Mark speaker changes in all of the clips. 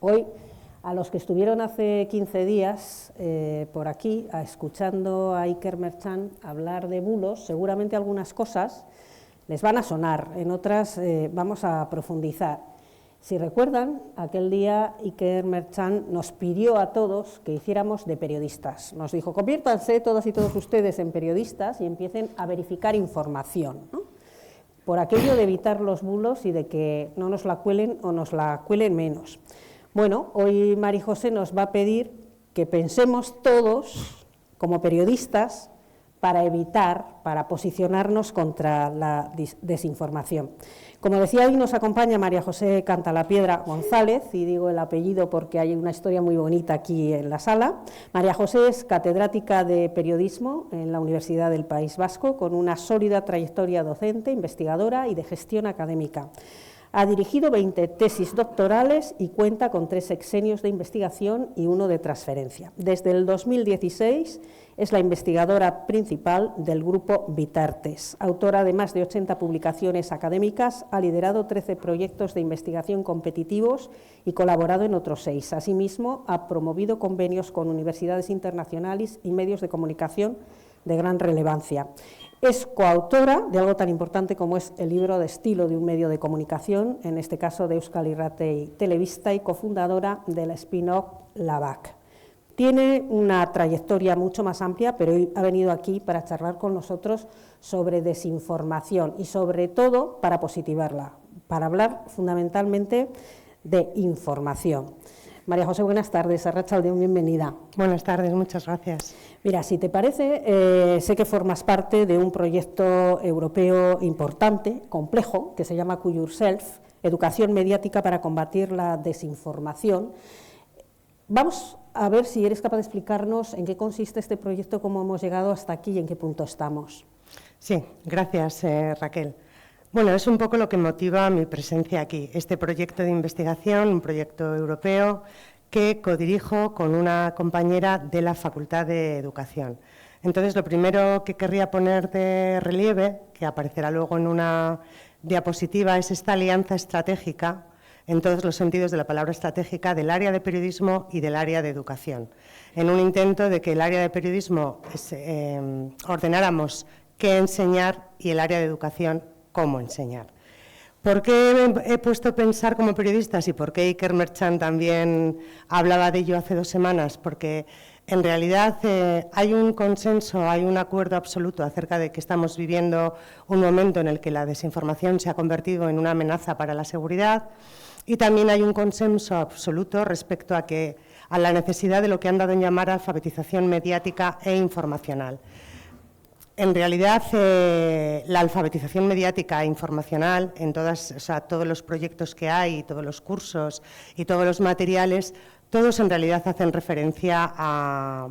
Speaker 1: Hoy, a los que estuvieron hace 15 días por aquí, escuchando a Iker Merchant hablar de bulos, seguramente algunas cosas les van a sonar, en otras vamos a profundizar. Si recuerdan, aquel día Iker Merchant nos pidió a todos que hiciéramos de periodistas. Nos dijo, conviértanse todas y todos ustedes en periodistas y empiecen a verificar información, ¿no? Por aquello de evitar los bulos y de que no nos la cuelen o nos la cuelen menos. Bueno, hoy María José nos va a pedir que pensemos todos como periodistas para evitar, para posicionarnos contra la desinformación. Como decía, hoy nos acompaña María José Cantalapiedra González, y digo el apellido porque hay una historia muy bonita aquí en la sala. María José es catedrática de periodismo en la Universidad del País Vasco, con una sólida trayectoria docente, investigadora y de gestión académica. Ha dirigido 20 tesis doctorales y cuenta con 3 sexenios de investigación y 1 de transferencia. Desde el 2016 es la investigadora principal del grupo Vitartes. Autora de más de 80 publicaciones académicas, ha liderado 13 proyectos de investigación competitivos y colaborado en otros 6. Asimismo, ha promovido convenios con universidades internacionales y medios de comunicación de gran relevancia. Es coautora de algo tan importante como es el libro de estilo de un medio de comunicación, en este caso de Euskal Irrati Telebista, y cofundadora de la spin-off Lavac. Tiene una trayectoria mucho más amplia, pero hoy ha venido aquí para charlar con nosotros sobre desinformación y sobre todo para positivarla, para hablar fundamentalmente de información. María José, buenas tardes. Arratsaldeon, bienvenida.
Speaker 2: Buenas tardes, muchas gracias.
Speaker 1: Mira, si te parece, sé que formas parte de un proyecto europeo importante, complejo, que se llama Q Yourself, Educación Mediática para combatir la desinformación. Vamos a ver si eres capaz de explicarnos en qué consiste este proyecto, cómo hemos llegado hasta aquí y en qué punto estamos.
Speaker 2: Sí, gracias, Raquel. Bueno, es un poco lo que motiva mi presencia aquí, este proyecto de investigación, un proyecto europeo que codirijo con una compañera de la Facultad de Educación. Entonces, lo primero que querría poner de relieve, que aparecerá luego en una diapositiva, es esta alianza estratégica, en todos los sentidos de la palabra estratégica, del área de periodismo y del área de educación, en un intento de que el área de periodismo ordenáramos qué enseñar y el área de educación cómo enseñar. ¿Por qué he puesto a pensar como periodistas y por qué Iker Merchant también hablaba de ello hace 2 semanas? Porque en realidad hay un consenso, hay un acuerdo absoluto acerca de que estamos viviendo un momento en el que la desinformación se ha convertido en una amenaza para la seguridad, y también hay un consenso absoluto respecto a la necesidad de lo que han dado en llamar alfabetización mediática e informacional. En realidad, la alfabetización mediática e informacional, en todos los proyectos que hay, todos los cursos y todos los materiales, todos en realidad hacen referencia a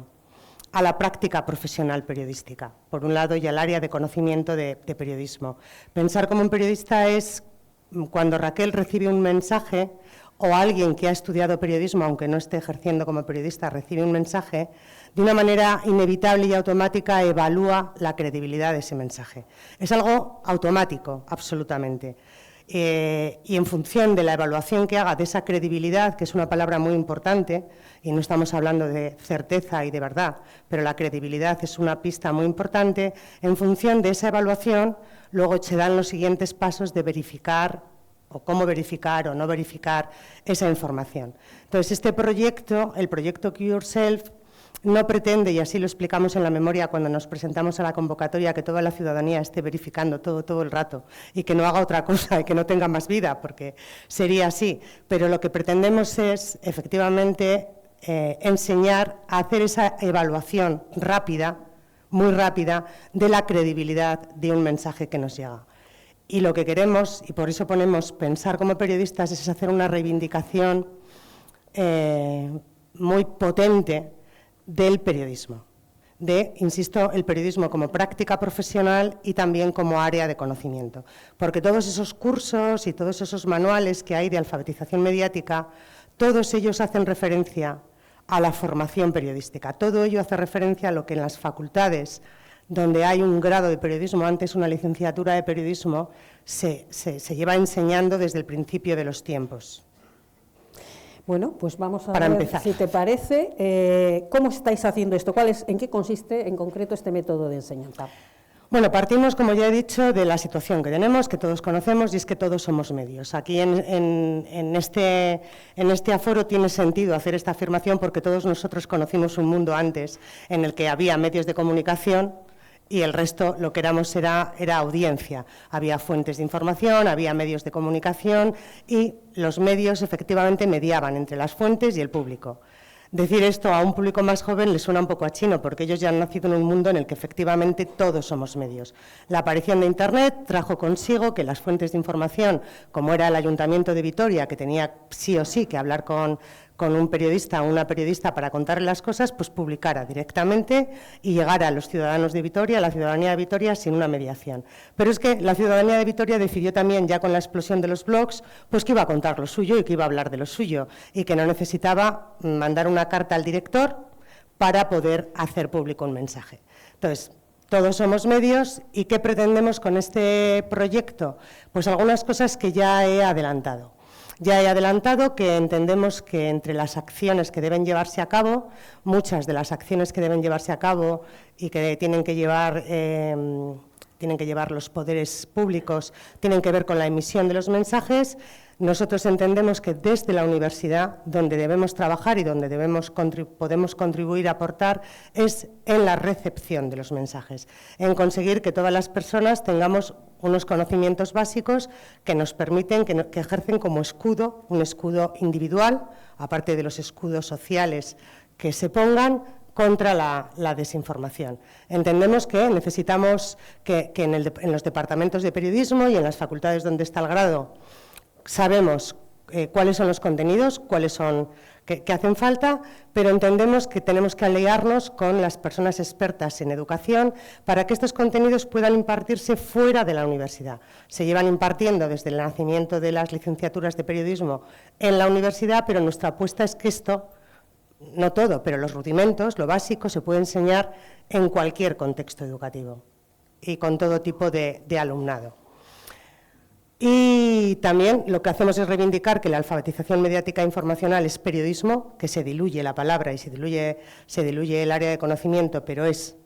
Speaker 2: la práctica profesional periodística, por un lado, y al área de conocimiento de periodismo. Pensar como un periodista es cuando Raquel recibe un mensaje, o alguien que ha estudiado periodismo, aunque no esté ejerciendo como periodista, recibe un mensaje, de una manera inevitable y automática evalúa la credibilidad de ese mensaje. Es algo automático, absolutamente. Y en función de la evaluación que haga de esa credibilidad, que es una palabra muy importante, y no estamos hablando de certeza y de verdad, pero la credibilidad es una pista muy importante, en función de esa evaluación, luego se dan los siguientes pasos de verificar o cómo verificar o no verificar esa información. Entonces, este proyecto, el proyecto Q Yourself, no pretende, y así lo explicamos en la memoria cuando nos presentamos a la convocatoria, que toda la ciudadanía esté verificando todo el rato y que no haga otra cosa y que no tenga más vida, porque sería así. Pero lo que pretendemos es, efectivamente, enseñar a hacer esa evaluación rápida, muy rápida, de la credibilidad de un mensaje que nos llega. Y lo que queremos, y por eso ponemos pensar como periodistas, es hacer una reivindicación muy potente del periodismo, insisto, el periodismo como práctica profesional y también como área de conocimiento. Porque todos esos cursos y todos esos manuales que hay de alfabetización mediática, todos ellos hacen referencia a la formación periodística. Todo ello hace referencia a lo que en las facultades, donde hay un grado de periodismo, antes una licenciatura de periodismo, se lleva enseñando desde el principio de los tiempos.
Speaker 1: Bueno, pues vamos a
Speaker 2: para
Speaker 1: ver,
Speaker 2: empezar.
Speaker 1: si te parece, ¿cómo estáis haciendo esto? ¿En qué consiste en concreto este método de enseñanza?
Speaker 2: Bueno, partimos, como ya he dicho, de la situación que tenemos, que todos conocemos, y es que todos somos medios. Aquí en este aforo tiene sentido hacer esta afirmación porque todos nosotros conocimos un mundo antes en el que había medios de comunicación y el resto, lo que éramos, era audiencia. Había fuentes de información, había medios de comunicación y los medios efectivamente mediaban entre las fuentes y el público. Decir esto a un público más joven le suena un poco a chino, porque ellos ya han nacido en un mundo en el que efectivamente todos somos medios. La aparición de Internet trajo consigo que las fuentes de información, como era el Ayuntamiento de Vitoria, que tenía sí o sí que hablar con un periodista o una periodista para contarle las cosas, pues publicara directamente y llegara a los ciudadanos de Vitoria, a la ciudadanía de Vitoria, sin una mediación. Pero es que la ciudadanía de Vitoria decidió también, ya con la explosión de los blogs, pues que iba a contar lo suyo y que iba a hablar de lo suyo, y que no necesitaba mandar una carta al director para poder hacer público un mensaje. Entonces, todos somos medios, ¿y qué pretendemos con este proyecto? Pues algunas cosas que ya he adelantado. Ya he adelantado que entendemos que entre las acciones que deben llevarse a cabo, muchas de las acciones que deben llevarse a cabo y que tienen que llevar los poderes públicos, tienen que ver con la emisión de los mensajes. Nosotros entendemos que desde la universidad, donde debemos trabajar y donde podemos contribuir a aportar, es en la recepción de los mensajes, en conseguir que todas las personas tengamos unos conocimientos básicos que nos permiten, que ejercen como escudo, un escudo individual, aparte de los escudos sociales que se pongan contra la desinformación. Entendemos que necesitamos que en los departamentos de periodismo y en las facultades donde está el grado sabemos cuáles son los contenidos, que hacen falta, pero entendemos que tenemos que aliarnos con las personas expertas en educación para que estos contenidos puedan impartirse fuera de la universidad. Se llevan impartiendo desde el nacimiento de las licenciaturas de periodismo en la universidad, pero nuestra apuesta es que esto, no todo, pero los rudimentos, lo básico, se puede enseñar en cualquier contexto educativo y con todo tipo de alumnado. Y también lo que hacemos es reivindicar que la alfabetización mediática e informacional es periodismo, que se diluye la palabra y se diluye el área de conocimiento, pero es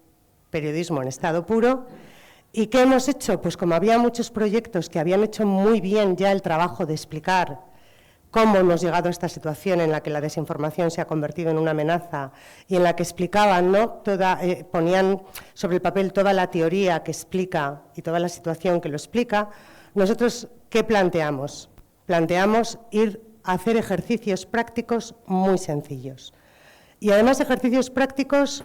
Speaker 2: periodismo en estado puro. ¿Y qué hemos hecho? Pues como había muchos proyectos que habían hecho muy bien ya el trabajo de explicar cómo hemos llegado a esta situación en la que la desinformación se ha convertido en una amenaza y en la que explicaban, ¿no? Ponían sobre el papel toda la teoría que explica y toda la situación que lo explica. Nosotros, ¿qué planteamos? Planteamos ir a hacer ejercicios prácticos muy sencillos. Y además ejercicios prácticos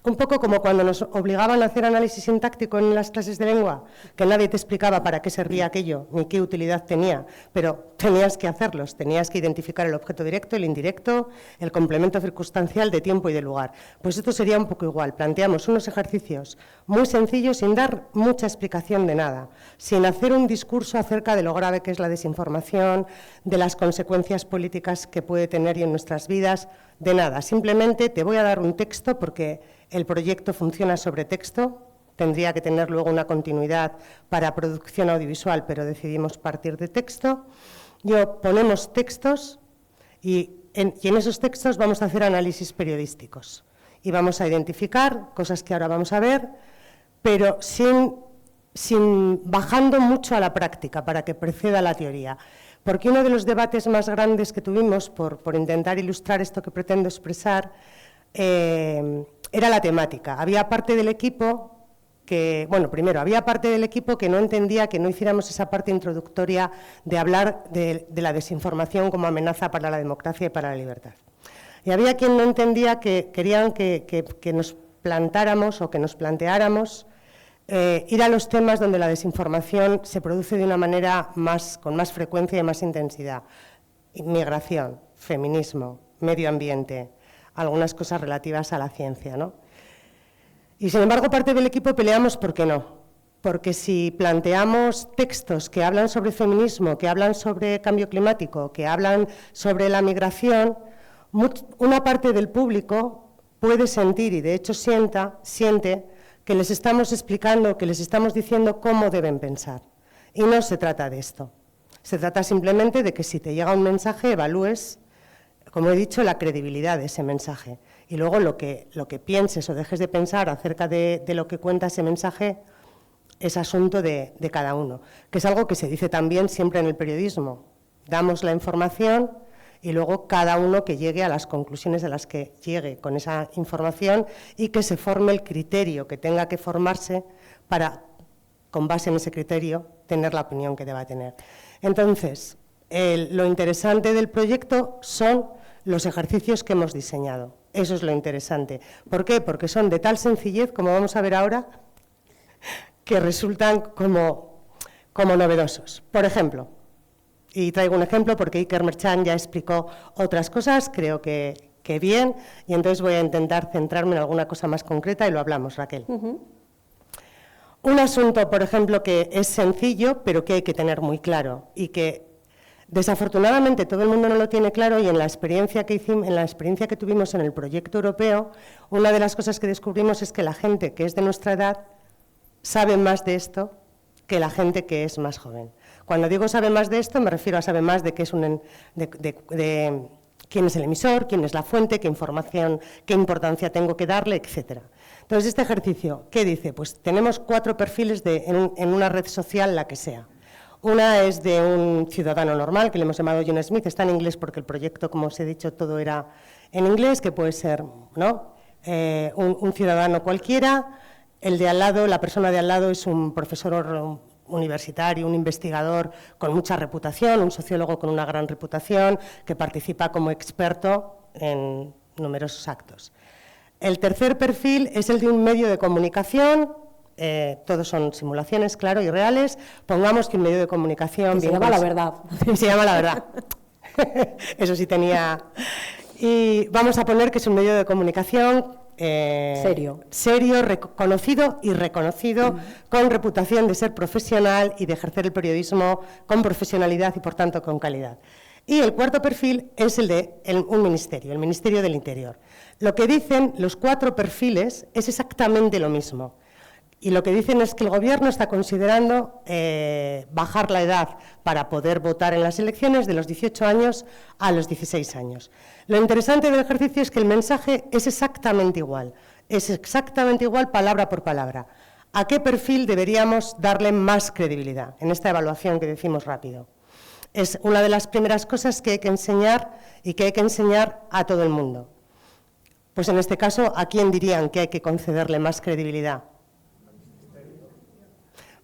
Speaker 2: un poco como cuando nos obligaban a hacer análisis sintáctico en las clases de lengua, que nadie te explicaba para qué servía aquello, ni qué utilidad tenía, pero tenías que hacerlos, tenías que identificar el objeto directo, el indirecto, el complemento circunstancial de tiempo y de lugar. Pues esto sería un poco igual, planteamos unos ejercicios muy sencillos, sin dar mucha explicación de nada, sin hacer un discurso acerca de lo grave que es la desinformación, de las consecuencias políticas que puede tener en nuestras vidas, de nada. Simplemente te voy a dar un texto porque el proyecto funciona sobre texto, tendría que tener luego una continuidad para producción audiovisual, pero decidimos partir de texto. Ponemos textos y en esos textos vamos a hacer análisis periodísticos y vamos a identificar cosas que ahora vamos a ver, pero bajando mucho a la práctica para que preceda la teoría. Porque uno de los debates más grandes que tuvimos, por intentar ilustrar esto que pretendo expresar, era la temática. Había parte del equipo había parte del equipo que no entendía que no hiciéramos esa parte introductoria de hablar de la desinformación como amenaza para la democracia y para la libertad. Y había quien no entendía que querían que nos plantáramos o que nos planteáramos ir a los temas donde la desinformación se produce de una manera con más frecuencia y más intensidad. Inmigración, feminismo, medio ambiente, algunas cosas relativas a la ciencia, ¿no? Y sin embargo, parte del equipo peleamos ¿por qué no? Porque si planteamos textos que hablan sobre feminismo, que hablan sobre cambio climático, que hablan sobre la migración, una parte del público puede sentir, y de hecho siente, que les estamos explicando, que les estamos diciendo cómo deben pensar. Y no se trata de esto. Se trata simplemente de que si te llega un mensaje, evalúes como he dicho, la credibilidad de ese mensaje. Y luego lo que pienses o dejes de pensar acerca de lo que cuenta ese mensaje es asunto de cada uno, que es algo que se dice también siempre en el periodismo. Damos la información y luego cada uno que llegue a las conclusiones de las que llegue con esa información y que se forme el criterio que tenga que formarse para, con base en ese criterio, tener la opinión que deba tener. Entonces, lo interesante del proyecto son los ejercicios que hemos diseñado. Eso es lo interesante. ¿Por qué? Porque son de tal sencillez, como vamos a ver ahora, que resultan como novedosos. Por ejemplo, y traigo un ejemplo porque Iker Merchan ya explicó otras cosas, creo que bien, y entonces voy a intentar centrarme en alguna cosa más concreta y lo hablamos, Raquel. Un asunto, por ejemplo, que es sencillo, pero que hay que tener muy claro y que desafortunadamente todo el mundo no lo tiene claro, y en la experiencia que tuvimos en el proyecto europeo, una de las cosas que descubrimos es que la gente que es de nuestra edad sabe más de esto que la gente que es más joven. Cuando digo sabe más de esto, me refiero a sabe más de qué es de quién es el emisor, quién es la fuente, qué información, qué importancia tengo que darle, etcétera. Entonces, este ejercicio, ¿qué dice? Pues tenemos 4 perfiles en una red social, la que sea. Una es de un ciudadano normal, que le hemos llamado John Smith, está en inglés porque el proyecto, como os he dicho, todo era en inglés, que puede ser, ¿no?, un ciudadano cualquiera. El de al lado, la persona de al lado es un profesor universitario, un investigador con mucha reputación, un sociólogo con una gran reputación, que participa como experto en numerosos actos. El tercer perfil es el de un medio de comunicación. Todos son simulaciones, claro, y reales. Pongamos que un medio de comunicación...
Speaker 1: Se llama La Verdad.
Speaker 2: Se llama La Verdad. Eso sí tenía... Y vamos a poner que es un medio de comunicación... serio, conocido y reconocido, con reputación de ser profesional y de ejercer el periodismo con profesionalidad y, por tanto, con calidad. Y el cuarto perfil es el de un ministerio, el Ministerio del Interior. Lo que dicen los 4 perfiles es exactamente lo mismo. Y lo que dicen es que el Gobierno está considerando bajar la edad para poder votar en las elecciones de los 18 años a los 16 años. Lo interesante del ejercicio es que el mensaje es exactamente igual palabra por palabra. ¿A qué perfil deberíamos darle más credibilidad en esta evaluación que decimos rápido? Es una de las primeras cosas que hay que enseñar y que hay que enseñar a todo el mundo. Pues en este caso, ¿a quién dirían que hay que concederle más credibilidad?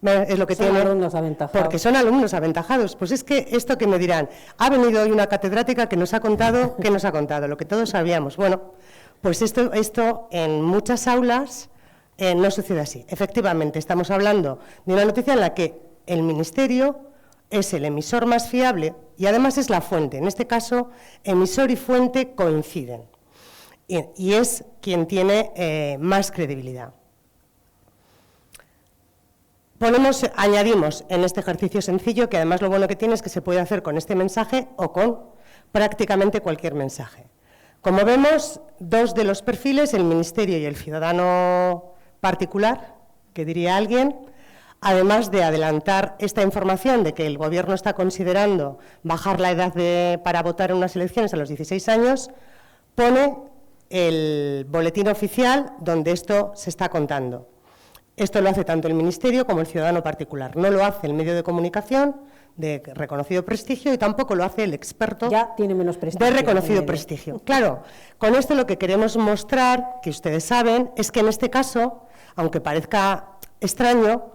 Speaker 2: Es lo que
Speaker 1: son alumnos aventajados.
Speaker 2: Porque son alumnos aventajados. Pues es que esto que me dirán, ha venido hoy una catedrática que nos ha contado, ¿qué nos ha contado? Lo que todos sabíamos. Bueno, pues esto en muchas aulas no sucede así. Efectivamente, estamos hablando de una noticia en la que el Ministerio es el emisor más fiable y además es la fuente. En este caso, emisor y fuente coinciden. Y es quien tiene más credibilidad. Añadimos en este ejercicio sencillo, que además lo bueno que tiene es que se puede hacer con este mensaje o con prácticamente cualquier mensaje. Como vemos, 2 de los perfiles, el ministerio y el ciudadano particular, que diría alguien, además de adelantar esta información de que el Gobierno está considerando bajar la edad para votar en unas elecciones a los 16 años, pone el boletín oficial donde esto se está contando. Esto lo hace tanto el Ministerio como el ciudadano particular. No lo hace el medio de comunicación de reconocido prestigio y tampoco lo hace el experto
Speaker 1: ya tiene menos prestigio,
Speaker 2: de reconocido prestigio. Claro, con esto lo que queremos mostrar, que ustedes saben, es que en este caso, aunque parezca extraño,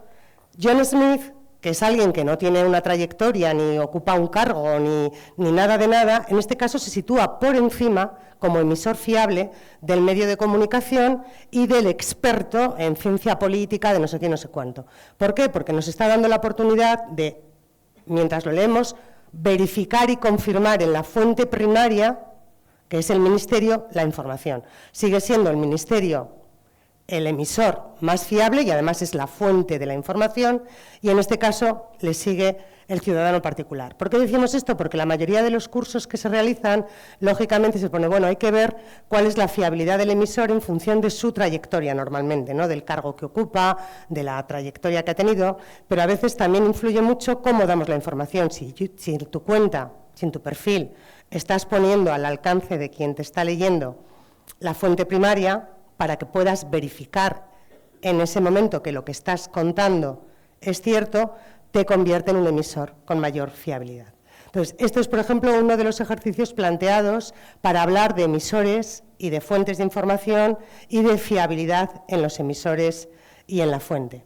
Speaker 2: John Smith, que es alguien que no tiene una trayectoria, ni ocupa un cargo, ni nada de nada, en este caso se sitúa por encima como emisor fiable del medio de comunicación y del experto en ciencia política de no sé qué, no sé cuánto. ¿Por qué? Porque nos está dando la oportunidad de, mientras lo leemos, verificar y confirmar en la fuente primaria, que es el Ministerio, la información. Sigue siendo el Ministerio el emisor más fiable y además es la fuente de la información, y en este caso le sigue el ciudadano particular. ¿Por qué decimos esto? Porque la mayoría de los cursos que se realizan, lógicamente se pone, bueno, hay que ver cuál es la fiabilidad del emisor en función de su trayectoria normalmente, ¿no?, del cargo que ocupa, de la trayectoria que ha tenido, pero a veces también influye mucho cómo damos la información. Si en tu cuenta, si en tu perfil estás poniendo al alcance de quien te está leyendo la fuente primaria para que puedas verificar en ese momento que lo que estás contando es cierto, te convierte en un emisor con mayor fiabilidad. Entonces, esto es, por ejemplo, uno de los ejercicios planteados para hablar de emisores y de fuentes de información y de fiabilidad en los emisores y en la fuente.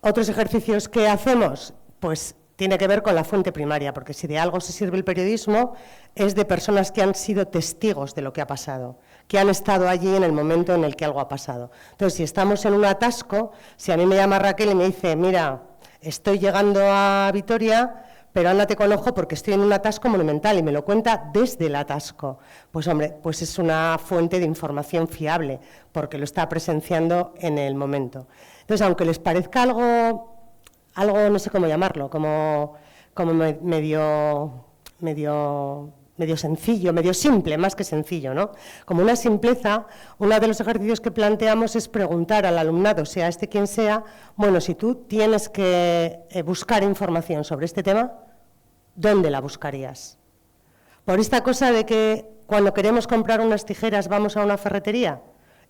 Speaker 2: Otros ejercicios que hacemos, pues tiene que ver con la fuente primaria, porque si de algo se sirve el periodismo es de personas que han sido testigos de lo que ha pasado, que han estado allí en el momento en el que algo ha pasado. Entonces, si estamos en un atasco, si a mí me llama Raquel y me dice, mira, estoy llegando a Vitoria, pero ándate con ojo porque estoy en un atasco monumental, y me lo cuenta desde el atasco, pues hombre, pues es una fuente de información fiable, porque lo está presenciando en el momento. Entonces, aunque les parezca algo no sé cómo llamarlo, como medio sencillo, medio simple, más que sencillo, ¿no? Como una simpleza, uno de los ejercicios que planteamos es preguntar al alumnado, sea este quien sea, bueno, si tú tienes que buscar información sobre este tema, ¿dónde la buscarías? Por esta cosa de que cuando queremos comprar unas tijeras vamos a una ferretería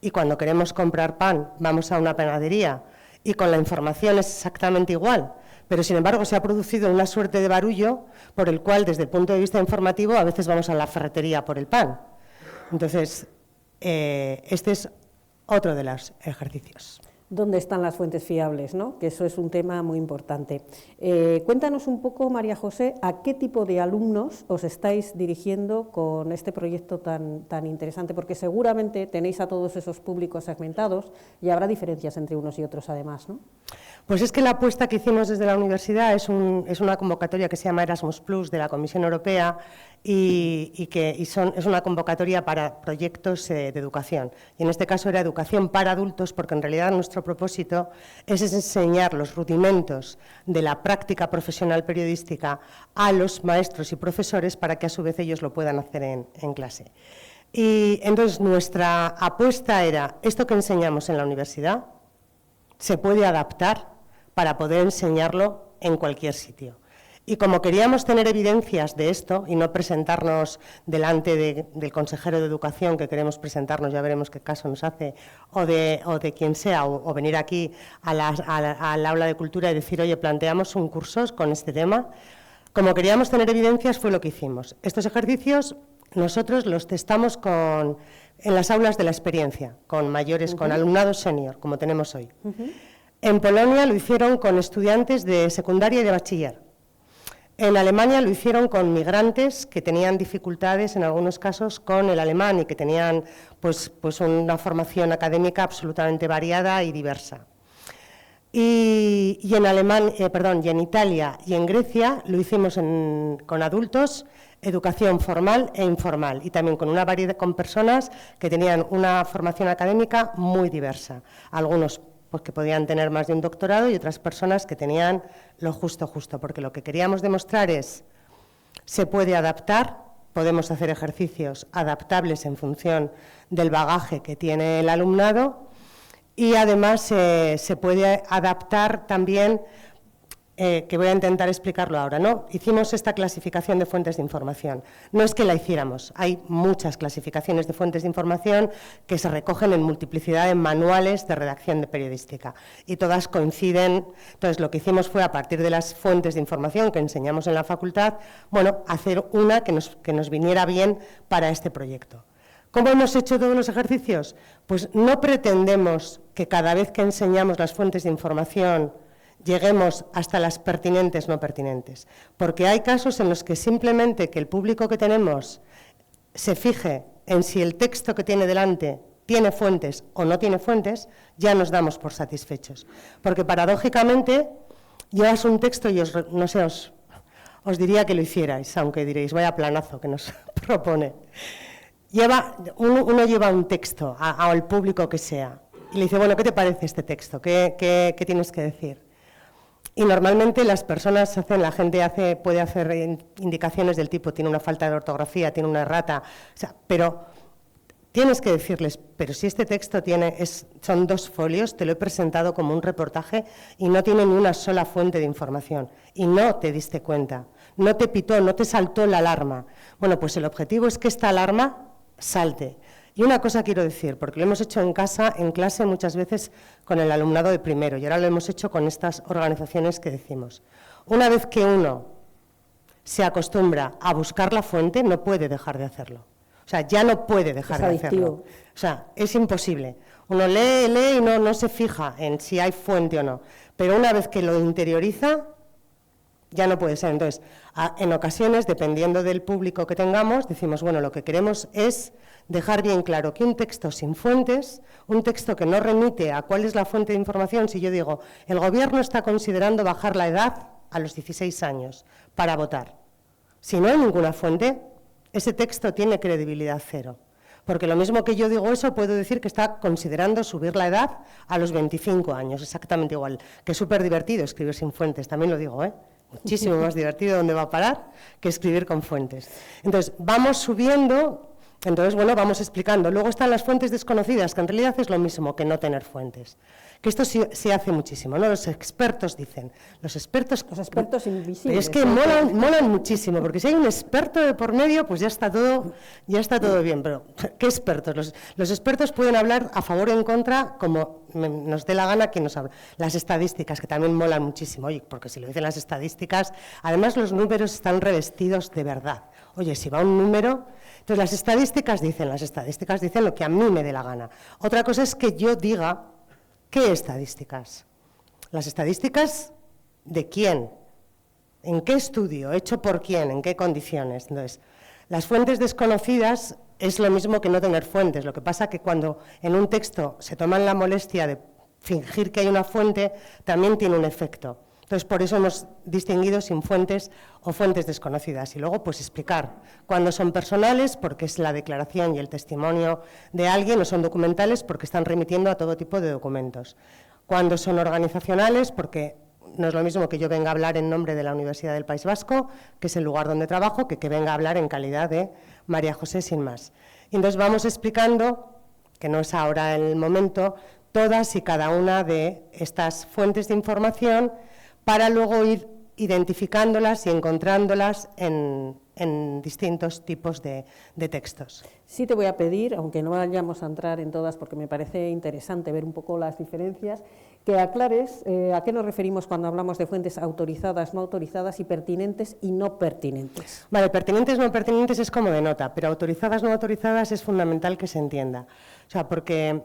Speaker 2: y cuando queremos comprar pan vamos a una panadería, y con la información es exactamente igual, pero sin embargo se ha producido una suerte de barullo por el cual, desde el punto de vista informativo, a veces vamos a la ferretería por el pan. Entonces, este es otro de los ejercicios.
Speaker 1: ¿Dónde están las fuentes fiables, ¿no? Que eso es un tema muy importante. Cuéntanos un poco, María José, ¿a qué tipo de alumnos os estáis dirigiendo con este proyecto tan interesante? Porque seguramente tenéis a todos esos públicos segmentados y habrá diferencias entre unos y otros además, ¿no?
Speaker 2: Pues es que la apuesta que hicimos desde la universidad es una convocatoria que se llama Erasmus Plus de la Comisión Europea es una convocatoria para proyectos de educación. Y en este caso era educación para adultos, porque en realidad nuestro propósito es enseñar los rudimentos de la práctica profesional periodística a los maestros y profesores para que a su vez ellos lo puedan hacer en clase. Y entonces nuestra apuesta era, esto que enseñamos en la universidad se puede adaptar para poder enseñarlo en cualquier sitio. Y como queríamos tener evidencias de esto y no presentarnos delante del consejero de Educación, que queremos presentarnos, ya veremos qué caso nos hace, o de quien sea, o venir aquí al aula de cultura y decir, oye, planteamos un curso con este tema, como queríamos tener evidencias fue lo que hicimos. Estos ejercicios nosotros los testamos en las aulas de la experiencia, con mayores, con alumnado senior, como tenemos hoy. En Polonia lo hicieron con estudiantes de secundaria y de bachiller. En Alemania lo hicieron con migrantes que tenían dificultades, en algunos casos, con el alemán y que tenían pues una formación académica absolutamente variada y diversa. Y en Italia y en Grecia lo hicimos con adultos, educación formal e informal, y también con una variedad, con personas que tenían una formación académica muy diversa. Algunos pues que podían tener más de un doctorado y otras personas que tenían lo justo, porque lo que queríamos demostrar es, se puede adaptar, podemos hacer ejercicios adaptables en función del bagaje que tiene el alumnado y además se puede adaptar también, que voy a intentar explicarlo ahora, ¿no? Hicimos esta clasificación de fuentes de información. No es que la hiciéramos, hay muchas clasificaciones de fuentes de información que se recogen en multiplicidad de manuales de redacción de periodística y todas coinciden. Entonces, lo que hicimos fue, a partir de las fuentes de información que enseñamos en la facultad, bueno, hacer una que nos viniera bien para este proyecto. ¿Cómo hemos hecho todos los ejercicios? Pues no pretendemos que cada vez que enseñamos las fuentes de información lleguemos hasta las pertinentes, no pertinentes, porque hay casos en los que simplemente que el público que tenemos se fije en si el texto que tiene delante tiene fuentes o no tiene fuentes, ya nos damos por satisfechos. Porque paradójicamente llevas un texto y os diría que lo hicierais, aunque diréis, vaya planazo que nos propone. Uno lleva un texto al público que sea y le dice, bueno, ¿qué te parece este texto? ¿Qué tienes que decir? Y normalmente las personas puede hacer indicaciones del tipo, tiene una falta de ortografía, tiene una errata, pero tienes que decirles, pero si este texto son 2 folios, te lo he presentado como un reportaje y no tiene ni una sola fuente de información y no te diste cuenta. no te pitó, no te saltó la alarma. Bueno, pues el objetivo es que esta alarma salte. Y una cosa quiero decir, porque lo hemos hecho en casa, en clase, muchas veces con el alumnado de primero, y ahora lo hemos hecho con estas organizaciones que decimos. Una vez que uno se acostumbra a buscar la fuente, no puede dejar de hacerlo. O sea, ya no puede dejar de hacerlo. O sea, es imposible. Uno lee y no se fija en si hay fuente o no. Pero una vez que lo interioriza, ya no puede ser. Entonces, en ocasiones, dependiendo del público que tengamos, decimos, bueno, lo que queremos es dejar bien claro que un texto sin fuentes, un texto que no remite a cuál es la fuente de información, si yo digo, el Gobierno está considerando bajar la edad a los 16 años para votar. Si no hay ninguna fuente, ese texto tiene credibilidad cero. Porque lo mismo que yo digo eso, puedo decir que está considerando subir la edad a los 25 años, exactamente igual. Que es súper divertido escribir sin fuentes, también lo digo, ¿eh? Muchísimo más divertido dónde va a parar que escribir con fuentes. Entonces, vamos subiendo, entonces, bueno, vamos explicando. Luego están las fuentes desconocidas, que en realidad es lo mismo que no tener fuentes. Que esto sí se hace muchísimo, ¿no? Los expertos dicen, los expertos
Speaker 1: invisibles.
Speaker 2: Pero es que molan muchísimo, porque si hay un experto de por medio, pues ya está todo bien. Pero, ¿qué expertos? Los expertos pueden hablar a favor o en contra, como nos dé la gana quien nos habla. Las estadísticas, que también molan muchísimo, oye, porque si lo dicen las estadísticas, además los números están revestidos de verdad. Oye, si va un número... Entonces, las estadísticas dicen lo que a mí me dé la gana. Otra cosa es que yo diga, ¿qué estadísticas? Las estadísticas de quién, en qué estudio, hecho por quién, en qué condiciones. Entonces, las fuentes desconocidas es lo mismo que no tener fuentes. Lo que pasa es que cuando en un texto se toman la molestia de fingir que hay una fuente, también tiene un efecto. Entonces, por eso hemos distinguido sin fuentes o fuentes desconocidas. Y luego, pues explicar cuándo son personales, porque es la declaración y el testimonio de alguien, o son documentales, porque están remitiendo a todo tipo de documentos. Cuándo son organizacionales, porque no es lo mismo que yo venga a hablar en nombre de la Universidad del País Vasco, que es el lugar donde trabajo, que venga a hablar en calidad de María José sin más. Y entonces vamos explicando, que no es ahora el momento, todas y cada una de estas fuentes de información, para luego ir identificándolas y encontrándolas en distintos tipos de textos.
Speaker 1: Sí te voy a pedir, aunque no vayamos a entrar en todas porque me parece interesante ver un poco las diferencias, que aclares a qué nos referimos cuando hablamos de fuentes autorizadas, no autorizadas, y pertinentes y no pertinentes.
Speaker 2: Vale, pertinentes, no pertinentes es como de nota, pero autorizadas, no autorizadas es fundamental que se entienda. O sea, porque...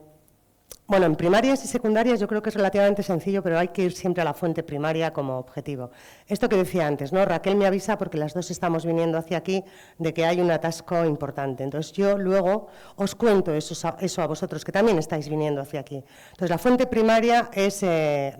Speaker 2: Bueno, en primarias y secundarias yo creo que es relativamente sencillo, pero hay que ir siempre a la fuente primaria como objetivo. Esto que decía antes, ¿no? Raquel me avisa, porque las dos estamos viniendo hacia aquí, de que hay un atasco importante. Entonces yo luego os cuento eso a vosotros, que también estáis viniendo hacia aquí. Entonces la fuente primaria es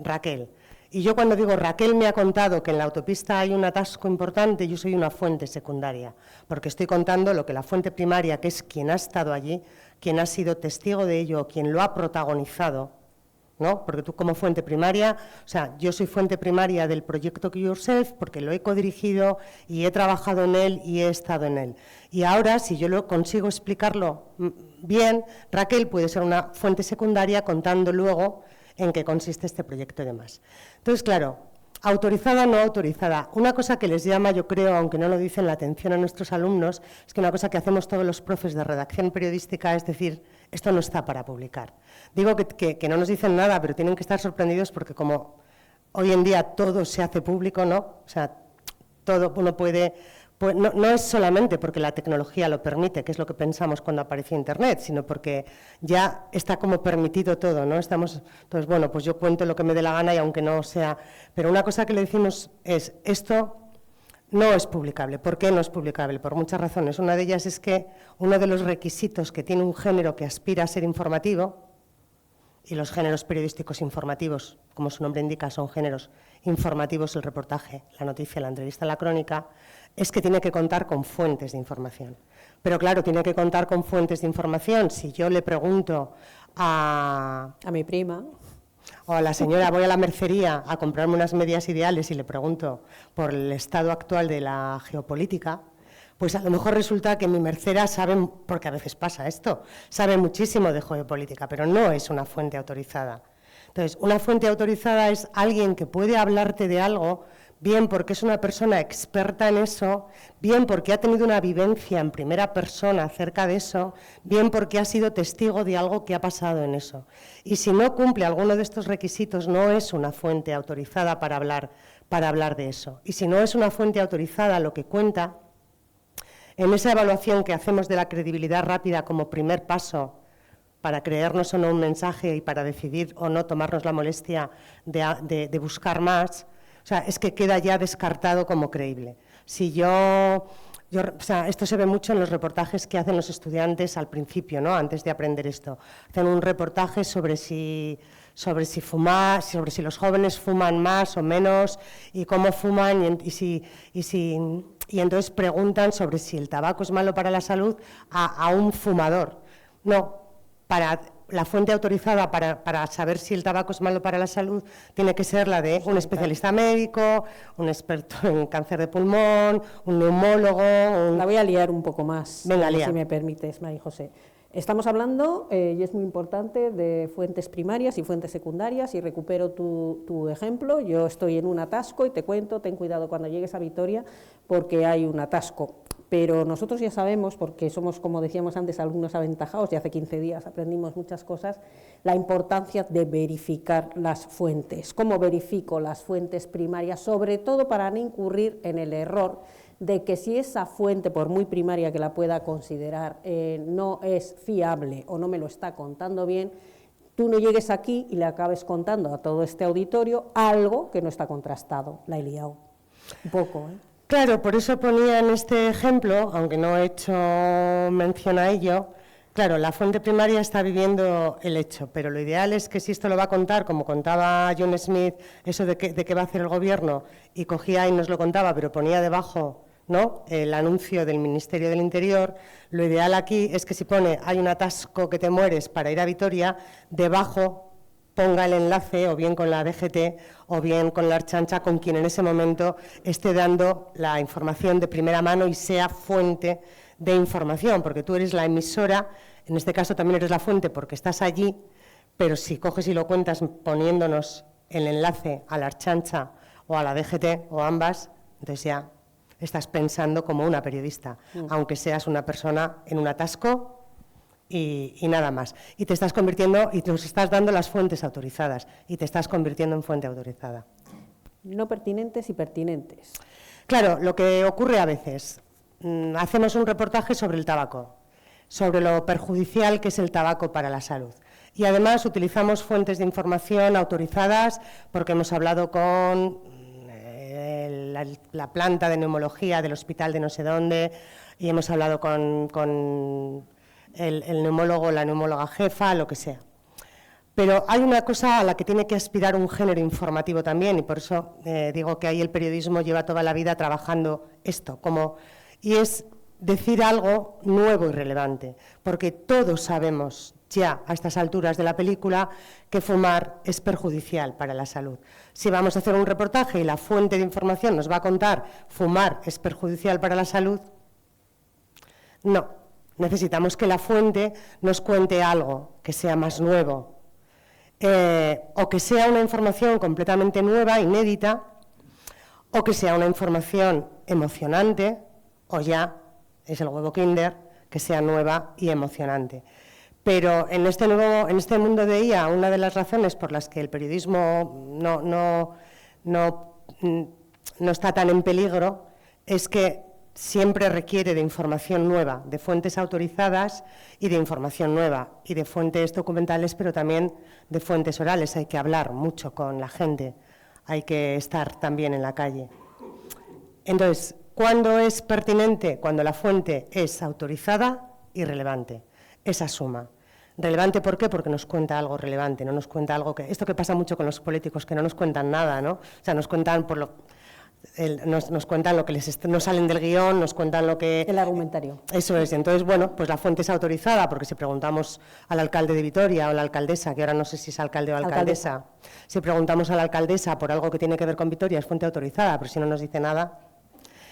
Speaker 2: Raquel. Y yo cuando digo Raquel me ha contado que en la autopista hay un atasco importante, yo soy una fuente secundaria, porque estoy contando lo que la fuente primaria, que es quien ha estado allí, quien ha sido testigo de ello, quien lo ha protagonizado, ¿no? Porque tú como fuente primaria, o sea, yo soy fuente primaria del proyecto Key Yourself porque lo he codirigido y he trabajado en él y he estado en él. Y ahora, si yo lo consigo explicarlo bien, Raquel puede ser una fuente secundaria contando luego en qué consiste este proyecto y demás. Entonces, claro, autorizada o no autorizada. Una cosa que les llama, yo creo, aunque no lo dicen, la atención a nuestros alumnos, es que una cosa que hacemos todos los profes de redacción periodística es decir, esto no está para publicar. Digo que no nos dicen nada, pero tienen que estar sorprendidos porque como hoy en día todo se hace público, ¿no? O sea, todo uno puede... Pues no es solamente porque la tecnología lo permite, que es lo que pensamos cuando apareció Internet, sino porque ya está como permitido todo, ¿no? Entonces, bueno, pues yo cuento lo que me dé la gana y aunque no sea... Pero una cosa que le decimos es, esto no es publicable. ¿Por qué no es publicable? Por muchas razones. Una de ellas es que uno de los requisitos que tiene un género que aspira a ser informativo, y los géneros periodísticos informativos, como su nombre indica, son géneros informativos, el reportaje, la noticia, la entrevista, la crónica, es que tiene que contar con fuentes de información. Pero claro, tiene que contar con fuentes de información. Si yo le pregunto a
Speaker 1: mi prima
Speaker 2: o a la señora, voy a la mercería a comprarme unas medias ideales y le pregunto por el estado actual de la geopolítica, pues a lo mejor resulta que mi mercera sabe, porque a veces pasa esto, sabe muchísimo de geopolítica, pero no es una fuente autorizada. Entonces, una fuente autorizada es alguien que puede hablarte de algo, bien porque es una persona experta en eso, bien porque ha tenido una vivencia en primera persona acerca de eso, bien porque ha sido testigo de algo que ha pasado en eso. Y si no cumple alguno de estos requisitos, no es una fuente autorizada para hablar de eso. Y si no es una fuente autorizada, lo que cuenta, en esa evaluación que hacemos de la credibilidad rápida como primer paso para creernos o no un mensaje y para decidir o no tomarnos la molestia de buscar más, o sea, es que queda ya descartado como creíble. Si o sea, esto se ve mucho en los reportajes que hacen los estudiantes al principio, ¿no? Antes de aprender esto. Hacen un reportaje sobre si los jóvenes fuman más o menos y cómo fuman y entonces preguntan sobre si el tabaco es malo para la salud a un fumador. No, para la fuente autorizada para saber si el tabaco es malo para la salud tiene que ser la de un especialista médico, un experto en cáncer de pulmón, un neumólogo.
Speaker 1: La voy a liar un poco más,
Speaker 2: venga,
Speaker 1: si me permites, María José. Estamos hablando, y es muy importante, de fuentes primarias y fuentes secundarias, y recupero tu ejemplo. Yo estoy en un atasco y te cuento, ten cuidado cuando llegues a Vitoria, porque hay un atasco. Pero nosotros ya sabemos, porque somos, como decíamos antes, alumnos aventajados, y hace 15 días aprendimos muchas cosas, la importancia de verificar las fuentes. ¿Cómo verifico las fuentes primarias? Sobre todo para no incurrir en el error de que si esa fuente, por muy primaria que la pueda considerar, no es fiable o no me lo está contando bien, tú no llegues aquí y le acabes contando a todo este auditorio algo que no está contrastado. La he liado un poco, ¿eh?
Speaker 2: Claro, por eso ponía en este ejemplo, aunque no he hecho mención a ello, claro, la fuente primaria está viviendo el hecho, pero lo ideal es que si esto lo va a contar, como contaba John Smith, eso de qué va a hacer el gobierno, y cogía y nos lo contaba, pero ponía debajo, ¿no?, el anuncio del Ministerio del Interior, lo ideal aquí es que si pone hay un atasco que te mueres para ir a Vitoria, debajo ponga el enlace o bien con la DGT o bien con la Ertzaintza, con quien en ese momento esté dando la información de primera mano y sea fuente de información, porque tú eres la emisora, en este caso también eres la fuente porque estás allí, pero si coges y lo cuentas poniéndonos el enlace a la Ertzaintza o a la DGT o ambas, entonces ya estás pensando como una periodista, aunque seas una persona en un atasco y nada más. Y te estás convirtiendo, y nos estás dando las fuentes autorizadas, y te estás convirtiendo en fuente autorizada.
Speaker 1: No pertinentes y pertinentes.
Speaker 2: Claro, lo que ocurre a veces, hacemos un reportaje sobre el tabaco, sobre lo perjudicial que es el tabaco para la salud. Y además utilizamos fuentes de información autorizadas porque hemos hablado con la planta de neumología del hospital de no sé dónde, y hemos hablado con el neumólogo, la neumóloga jefa, lo que sea. Pero hay una cosa a la que tiene que aspirar un género informativo también, y por eso digo que ahí el periodismo lleva toda la vida trabajando esto, y es decir algo nuevo y relevante, porque todos sabemos ya a estas alturas de la película que fumar es perjudicial para la salud. Si vamos a hacer un reportaje y la fuente de información nos va a contar fumar es perjudicial para la salud, no. Necesitamos que la fuente nos cuente algo que sea más nuevo, o que sea una información completamente nueva, inédita, o que sea una información emocionante, o ya, es el huevo Kinder, que sea nueva y emocionante. Pero en este mundo de IA, una de las razones por las que el periodismo no está tan en peligro es que siempre requiere de información nueva, de fuentes autorizadas y de información nueva, y de fuentes documentales, pero también de fuentes orales. Hay que hablar mucho con la gente, hay que estar también en la calle. Entonces, ¿cuándo es pertinente? Cuando la fuente es autorizada y relevante, esa suma. Relevante, ¿por qué? Porque nos cuenta algo relevante, no nos cuenta algo que... Esto que pasa mucho con los políticos, que no nos cuentan nada, ¿no? O sea, nos cuentan nos cuentan lo que no salen del guión, nos cuentan lo que...
Speaker 1: El argumentario.
Speaker 2: Eso es, entonces, bueno, pues la fuente es autorizada, porque si preguntamos al alcalde de Vitoria o a la alcaldesa, que ahora no sé si es alcalde o alcaldesa, si preguntamos a la alcaldesa por algo que tiene que ver con Vitoria, es fuente autorizada, pero si no nos dice nada,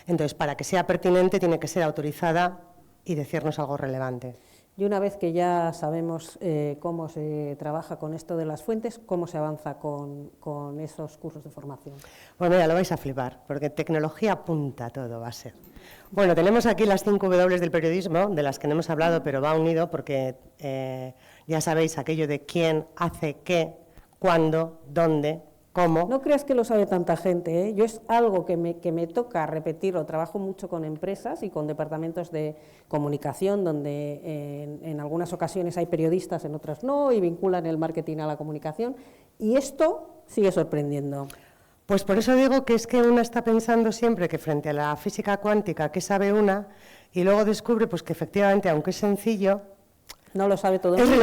Speaker 2: entonces, para que sea pertinente, tiene que ser autorizada y decirnos algo relevante.
Speaker 1: Y una vez que ya sabemos cómo se trabaja con esto de las fuentes, ¿cómo se avanza con esos cursos de formación?
Speaker 2: Pues mira, lo vais a flipar, porque tecnología punta todo va a ser. Bueno, tenemos aquí las 5 W del periodismo, de las que no hemos hablado, pero va unido porque ya sabéis aquello de quién hace qué, cuándo, dónde, cómo.
Speaker 1: No creas que lo sabe tanta gente, ¿eh? Yo es algo que me toca repetirlo, trabajo mucho con empresas y con departamentos de comunicación, donde en algunas ocasiones hay periodistas, en otras no, y vinculan el marketing a la comunicación, y esto sigue sorprendiendo.
Speaker 2: Pues por eso digo que es que una está pensando siempre que frente a la física cuántica, ¿qué sabe una? Y luego descubre pues que efectivamente, aunque es sencillo,
Speaker 1: no lo sabe todo el
Speaker 2: mundo.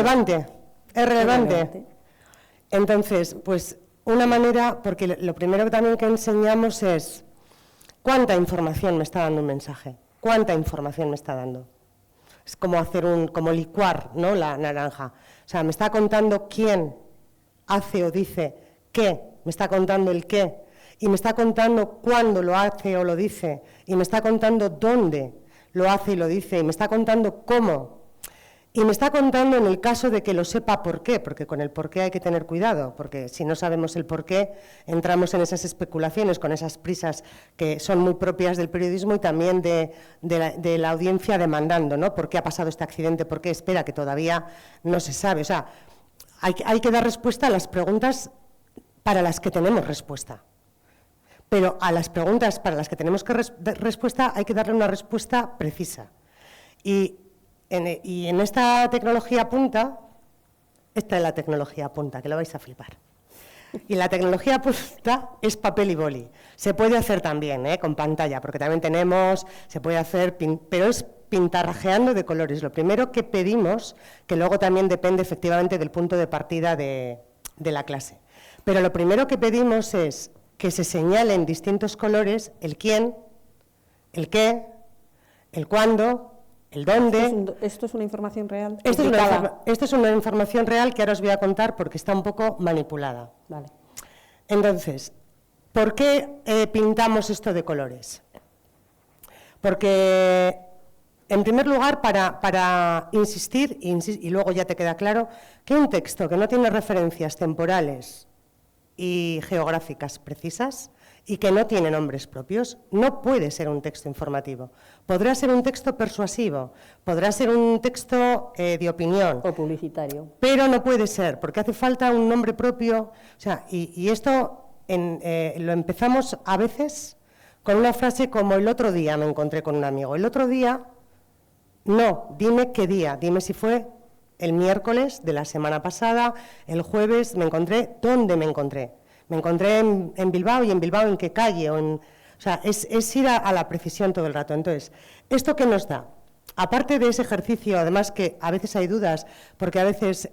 Speaker 2: Es relevante. Entonces, pues una manera, porque lo primero también que enseñamos es cuánta información me está dando un mensaje, cuánta información me está dando. Es como como licuar, ¿no?, la naranja. O sea, me está contando quién hace o dice qué, me está contando el qué, y me está contando cuándo lo hace o lo dice, y me está contando dónde lo hace y lo dice, y me está contando cómo. Y me está contando en el caso de que lo sepa por qué, porque con el por qué hay que tener cuidado, porque si no sabemos el por qué, entramos en esas especulaciones, con esas prisas que son muy propias del periodismo y también de la audiencia demandando, ¿no? ¿Por qué ha pasado este accidente? ¿Por qué espera? Que todavía no se sabe. O sea, hay que dar respuesta a las preguntas para las que tenemos respuesta. Pero a las preguntas para las que tenemos respuesta hay que darle una respuesta precisa. Y en esta tecnología punta, esta es la tecnología punta, que lo vais a flipar. Y la tecnología punta es papel y boli. Se puede hacer también, con pantalla, porque también se puede hacer, pero es pintarrajeando de colores. Lo primero que pedimos, que luego también depende efectivamente del punto de partida de la clase. Pero lo primero que pedimos es que se señale en distintos colores el quién, el qué, el cuándo, el dónde.
Speaker 1: ¿Esto es una información real?
Speaker 2: Esto es una información real que ahora os voy a contar porque está un poco manipulada.
Speaker 1: Vale.
Speaker 2: Entonces, ¿por qué pintamos esto de colores? Porque, en primer lugar, para insistir, y luego ya te queda claro, que un texto que no tiene referencias temporales y geográficas precisas y que no tiene nombres propios, no puede ser un texto informativo. Podrá ser un texto persuasivo, podrá ser un texto de opinión.
Speaker 1: O publicitario.
Speaker 2: Pero no puede ser, porque hace falta un nombre propio. O sea, y esto lo empezamos a veces con una frase como el otro día me encontré con un amigo. El otro día, no, dime qué día, dime si fue el miércoles de la semana pasada, el jueves, ¿dónde me encontré? Me encontré en Bilbao, y en Bilbao en qué calle, o sea, es ir a la precisión todo el rato. Entonces, ¿esto qué nos da? Aparte de ese ejercicio, además que a veces hay dudas, porque a veces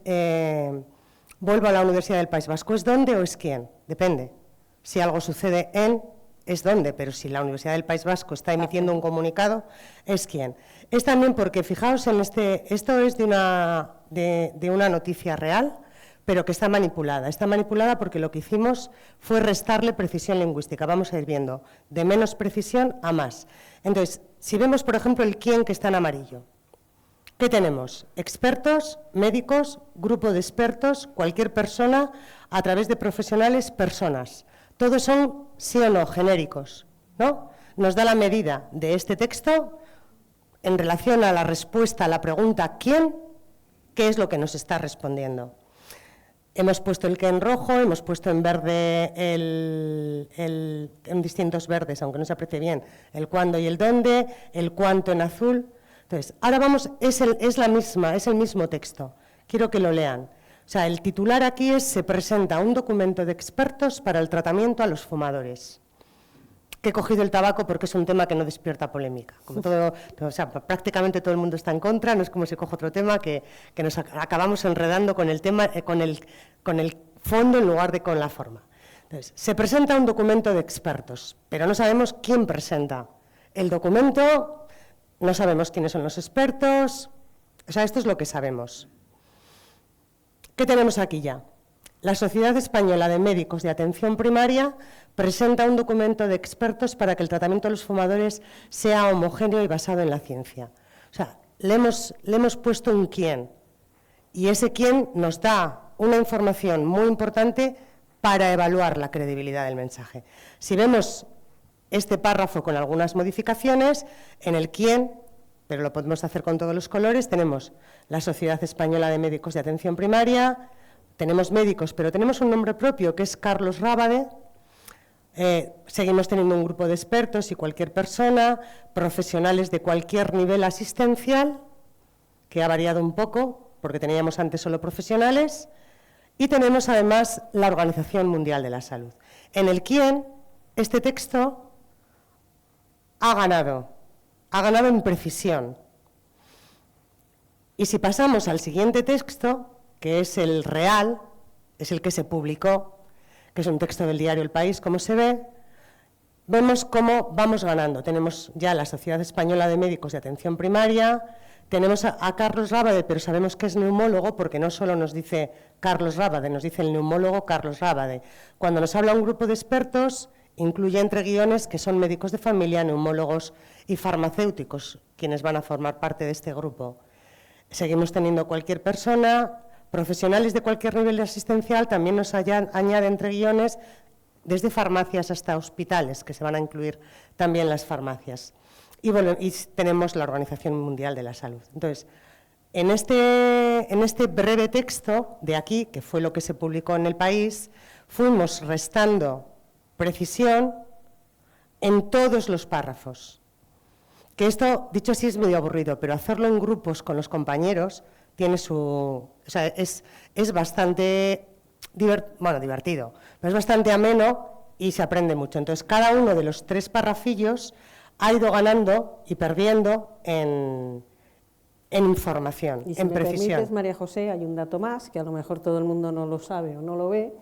Speaker 2: vuelvo a la Universidad del País Vasco, ¿es dónde o es quién? Depende. Si algo sucede es dónde, pero si la Universidad del País Vasco está emitiendo un comunicado, es quién. Es también porque, fijaos en esto es de una noticia real, pero que está manipulada. Está manipulada porque lo que hicimos fue restarle precisión lingüística. Vamos a ir viendo de menos precisión a más. Entonces, si vemos, por ejemplo, el quién que está en amarillo, ¿qué tenemos? Expertos, médicos, grupo de expertos, cualquier persona, a través de profesionales, personas. Todos son, sí o no, genéricos, ¿no? Nos da la medida de este texto en relación a la respuesta a la pregunta ¿quién? ¿Qué es lo que nos está respondiendo? Hemos puesto el qué en rojo, hemos puesto en verde en distintos verdes, aunque no se aprecie bien, el cuándo y el dónde, el cuánto en azul. Entonces, ahora vamos, es el mismo texto. Quiero que lo lean. O sea, el titular aquí es: se presenta un documento de expertos para el tratamiento a los fumadores. Que he cogido el tabaco porque es un tema que no despierta polémica. Como todo, o sea, prácticamente todo el mundo está en contra, no es como si cojo otro tema que nos acabamos enredando con el tema, con el fondo en lugar de con la forma. Entonces, se presenta un documento de expertos, pero no sabemos quién presenta el documento, no sabemos quiénes son los expertos, o sea, esto es lo que sabemos. ¿Qué tenemos aquí ya? La Sociedad Española de Médicos de Atención Primaria presenta un documento de expertos para que el tratamiento de los fumadores sea homogéneo y basado en la ciencia. O sea, le hemos puesto un quién, y ese quién nos da una información muy importante para evaluar la credibilidad del mensaje. Si vemos este párrafo con algunas modificaciones, en el quién, pero lo podemos hacer con todos los colores, tenemos la Sociedad Española de Médicos de Atención Primaria, tenemos médicos, pero tenemos un nombre propio que es Carlos Rábade. Seguimos teniendo un grupo de expertos y cualquier persona, profesionales de cualquier nivel asistencial, que ha variado un poco, porque teníamos antes solo profesionales, y tenemos además la Organización Mundial de la Salud. En el quién, este texto ha ganado en precisión. Y si pasamos al siguiente texto, que es el real, es el que se publicó, que es un texto del diario El País, como se ve, vemos cómo vamos ganando. Tenemos ya la Sociedad Española de Médicos de Atención Primaria, tenemos a Carlos Rábade, pero sabemos que es neumólogo porque no solo nos dice Carlos Rábade, nos dice el neumólogo Carlos Rábade. Cuando nos habla un grupo de expertos, incluye entre guiones que son médicos de familia, neumólogos y farmacéuticos, quienes van a formar parte de este grupo. Seguimos teniendo cualquier persona, profesionales de cualquier nivel asistencial, también nos añade entre guiones desde farmacias hasta hospitales, que se van a incluir también las farmacias. Y, bueno, y tenemos la Organización Mundial de la Salud. Entonces, en este breve texto de aquí, que fue lo que se publicó en El País, fuimos restando precisión en todos los párrafos. Que esto, dicho así, es medio aburrido, pero hacerlo en grupos con los compañeros tiene su... O sea, es bastante divertido, pero es bastante ameno y se aprende mucho. Entonces, cada uno de los 3 parrafillos ha ido ganando y perdiendo en información,
Speaker 1: y si
Speaker 2: en
Speaker 1: me
Speaker 2: precisión.
Speaker 1: Permites, María José, hay un dato más, que a lo mejor todo el mundo no lo sabe o no lo ve.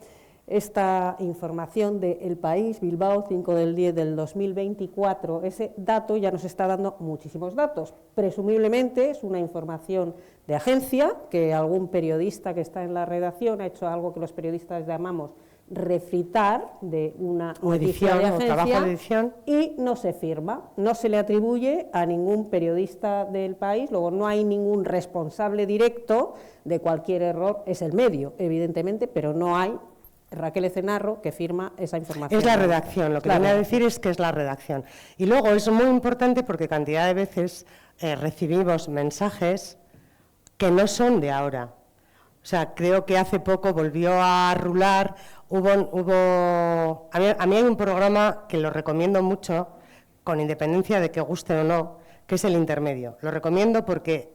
Speaker 1: Esta información de El País, Bilbao, 5 del 10 del 2024, ese dato ya nos está dando muchísimos datos. Presumiblemente es una información de agencia, que algún periodista que está en la redacción ha hecho algo que los periodistas llamamos refritar de una
Speaker 2: edición
Speaker 1: de
Speaker 2: o trabajo
Speaker 1: agencia,
Speaker 2: de edición,
Speaker 1: y no se firma, no se le atribuye a ningún periodista del País, luego no hay ningún responsable directo de cualquier error, es el medio, evidentemente, pero no hay Raquel Ecenarro que firma esa información.
Speaker 2: Es la redacción, lo que
Speaker 1: claro.
Speaker 2: venía a decir es que es la redacción. Y luego es muy importante porque cantidad de veces recibimos mensajes que no son de ahora. O sea, creo que hace poco volvió a rular, a mí hay un programa que lo recomiendo mucho, con independencia de que guste o no, que es El Intermedio. Lo recomiendo porque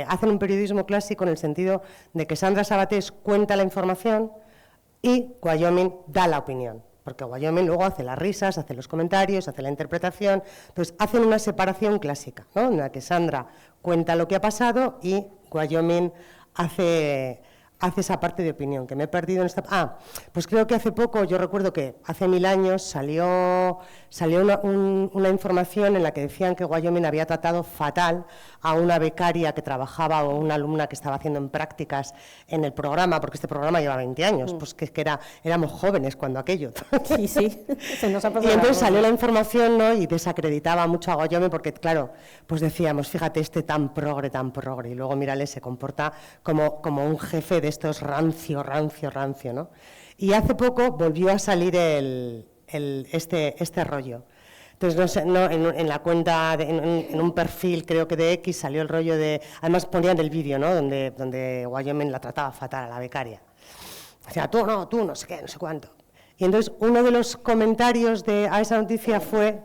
Speaker 2: hacen un periodismo clásico en el sentido de que Sandra Sabatés cuenta la información y Wyoming da la opinión, porque Wyoming luego hace las risas, hace los comentarios, hace la interpretación. Entonces, hacen una separación clásica, ¿no?, en la que Sandra cuenta lo que ha pasado y Wyoming hace esa parte de opinión, que me he perdido en esta... pues creo que hace poco, yo recuerdo que hace 1000 años salió una información en la que decían que Wyoming había tratado fatal a una becaria que trabajaba o una alumna que estaba haciendo en prácticas en el programa, porque este programa lleva 20 años, pues que éramos jóvenes cuando aquello.
Speaker 1: Sí, se nos ha pasado.
Speaker 2: Y entonces salió la información, ¿no?, y desacreditaba mucho a Wyoming porque, claro, pues decíamos, fíjate, tan progre, y luego mírale, se comporta como un jefe de estos rancio, ¿no? Y hace poco volvió a salir este rollo. Entonces, no sé, en la cuenta, en un perfil, creo que de X, salió el rollo de... Además ponían el vídeo, ¿no?, donde Wyoming la trataba fatal a la becaria. O sea, tú no sé qué, no sé cuánto. Y entonces uno de los comentarios a esa noticia fue,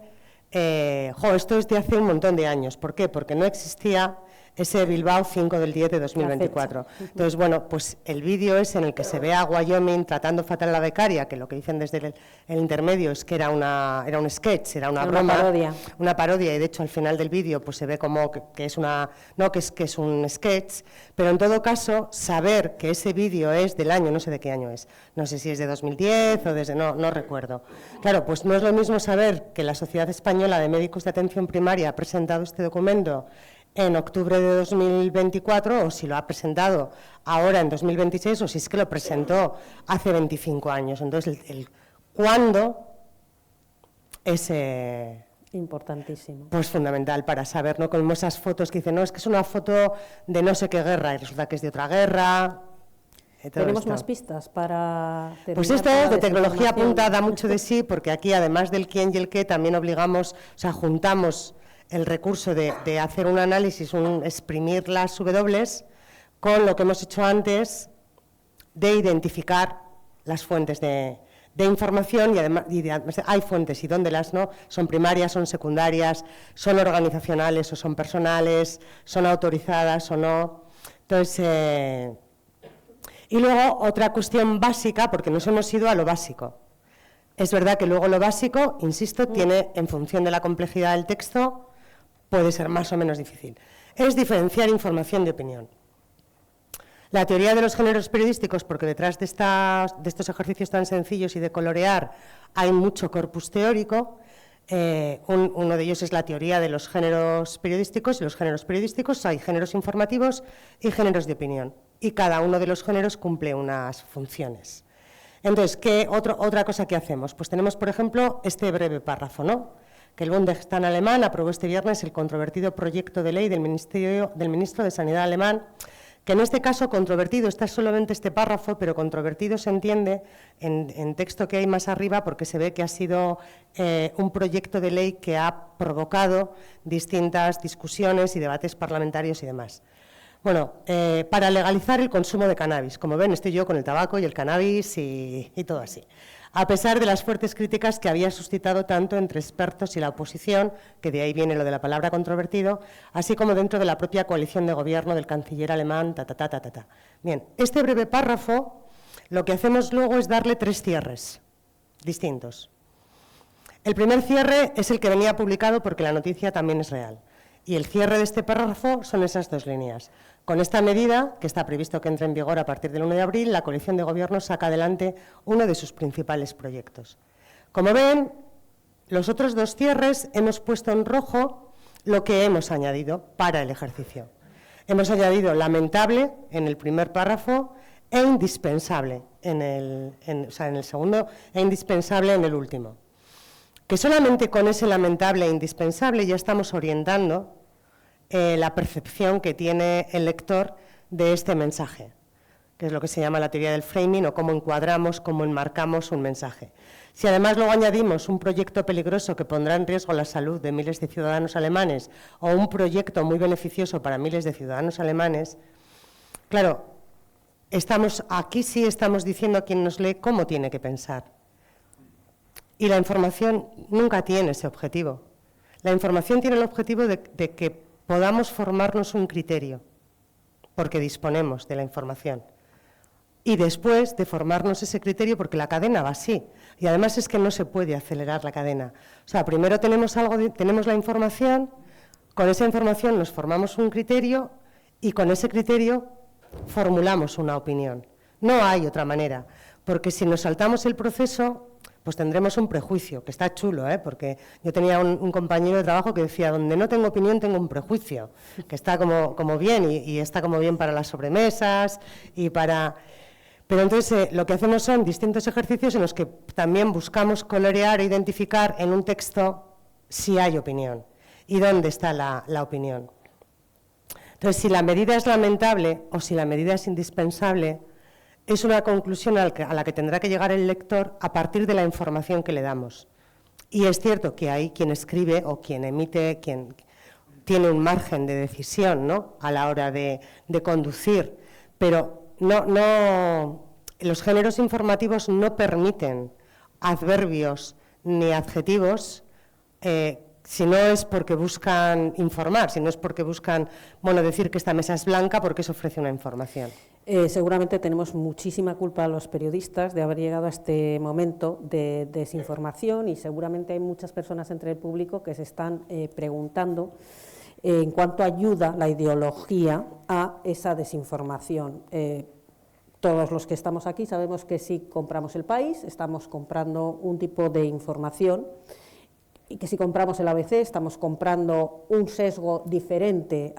Speaker 2: esto es de hace un montón de años. ¿Por qué? Porque no existía ese Bilbao 5 del 10 de 2024. Entonces, bueno, pues el vídeo es en el que se ve a Wyoming tratando fatal a la becaria, que lo que dicen desde el intermedio es que era un sketch, era una broma, una parodia, y de hecho al final del vídeo pues se ve como que es que es un sketch, pero en todo caso saber que ese vídeo es del año, no sé de qué año es, no sé si es de 2010 o no recuerdo. Claro, pues no es lo mismo saber que la Sociedad Española de Médicos de Atención Primaria ha presentado este documento en octubre de 2024, o si lo ha presentado ahora en 2026, o si es que lo presentó hace 25 años. Entonces, el cuándo es
Speaker 1: Importantísimo.
Speaker 2: Pues fundamental para saber, ¿no? Como esas fotos que dicen, no, es que es una foto de no sé qué guerra, y resulta que es de otra guerra.
Speaker 1: ¿Tenemos más pistas para terminar?
Speaker 2: Pues esto de tecnología punta da mucho de sí, porque aquí, además del quién y el qué, también obligamos, o sea, juntamos el recurso de hacer un análisis, exprimir las W, con lo que hemos hecho antes de identificar las fuentes de información, y además hay fuentes, y dónde las no, son primarias, son secundarias, son organizacionales o son personales, son autorizadas o no. Entonces, y luego otra cuestión básica, porque nos hemos ido a lo básico. Es verdad que luego lo básico, insisto, tiene, en función de la complejidad del texto, puede ser más o menos difícil. Es diferenciar información de opinión. La teoría de los géneros periodísticos, porque detrás de estos ejercicios tan sencillos y de colorear hay mucho corpus teórico. Uno de ellos es la teoría de los géneros periodísticos, y los géneros periodísticos hay géneros informativos y géneros de opinión, y cada uno de los géneros cumple unas funciones. Entonces, otra cosa que hacemos? Pues tenemos, por ejemplo, este breve párrafo, ¿no? Que el Bundestag alemán aprobó este viernes el controvertido proyecto de ley del ministro de Sanidad alemán, que en este caso controvertido está solamente este párrafo, pero controvertido se entiende en texto que hay más arriba, porque se ve que ha sido un proyecto de ley que ha provocado distintas discusiones y debates parlamentarios y demás. Bueno, para legalizar el consumo de cannabis. Como ven, estoy yo con el tabaco y el cannabis y todo así. A pesar de las fuertes críticas que había suscitado tanto entre expertos y la oposición, que de ahí viene lo de la palabra controvertido, así como dentro de la propia coalición de gobierno del canciller alemán, Bien, este breve párrafo, lo que hacemos luego es darle 3 cierres distintos. El primer cierre es el que venía publicado porque la noticia también es real. Y el cierre de este párrafo son esas 2 líneas. Con esta medida, que está previsto que entre en vigor a partir del 1 de abril, la coalición de gobierno saca adelante uno de sus principales proyectos. Como ven, los otros 2 cierres hemos puesto en rojo lo que hemos añadido para el ejercicio. Hemos añadido lamentable en el primer párrafo e indispensable en el segundo e indispensable en el último. Que solamente con ese lamentable e indispensable ya estamos orientando la percepción que tiene el lector de este mensaje, que es lo que se llama la teoría del framing, o cómo encuadramos, cómo enmarcamos un mensaje. Si además luego añadimos un proyecto peligroso que pondrá en riesgo la salud de miles de ciudadanos alemanes, o un proyecto muy beneficioso para miles de ciudadanos alemanes, claro, aquí sí estamos diciendo a quien nos lee cómo tiene que pensar. Y la información nunca tiene ese objetivo. La información tiene el objetivo de que podamos formarnos un criterio, porque disponemos de la información. Y después de formarnos ese criterio, porque la cadena va así. Y además es que no se puede acelerar la cadena. O sea, primero tenemos la información, con esa información nos formamos un criterio y con ese criterio formulamos una opinión. No hay otra manera, porque si nos saltamos el proceso, pues tendremos un prejuicio, que está chulo, porque yo tenía un compañero de trabajo que decía, donde no tengo opinión tengo un prejuicio, que está como bien, y está como bien para las sobremesas, Pero entonces lo que hacemos son distintos ejercicios en los que también buscamos colorear e identificar en un texto si hay opinión y dónde está la opinión. Entonces, si la medida es lamentable o si la medida es indispensable, es una conclusión a la que tendrá que llegar el lector a partir de la información que le damos. Y es cierto que hay quien escribe o quien emite, quien tiene un margen de decisión, ¿no?, a la hora de conducir, pero los géneros informativos no permiten adverbios ni adjetivos si no es porque buscan informar, si no es porque buscan, decir que esta mesa es blanca porque eso ofrece una información.
Speaker 1: Seguramente tenemos muchísima culpa los periodistas de haber llegado a este momento de desinformación, y seguramente hay muchas personas entre el público que se están preguntando en cuánto ayuda la ideología a esa desinformación. Todos los que estamos aquí sabemos que si compramos El País estamos comprando un tipo de información, y que si compramos el ABC estamos comprando un sesgo diferente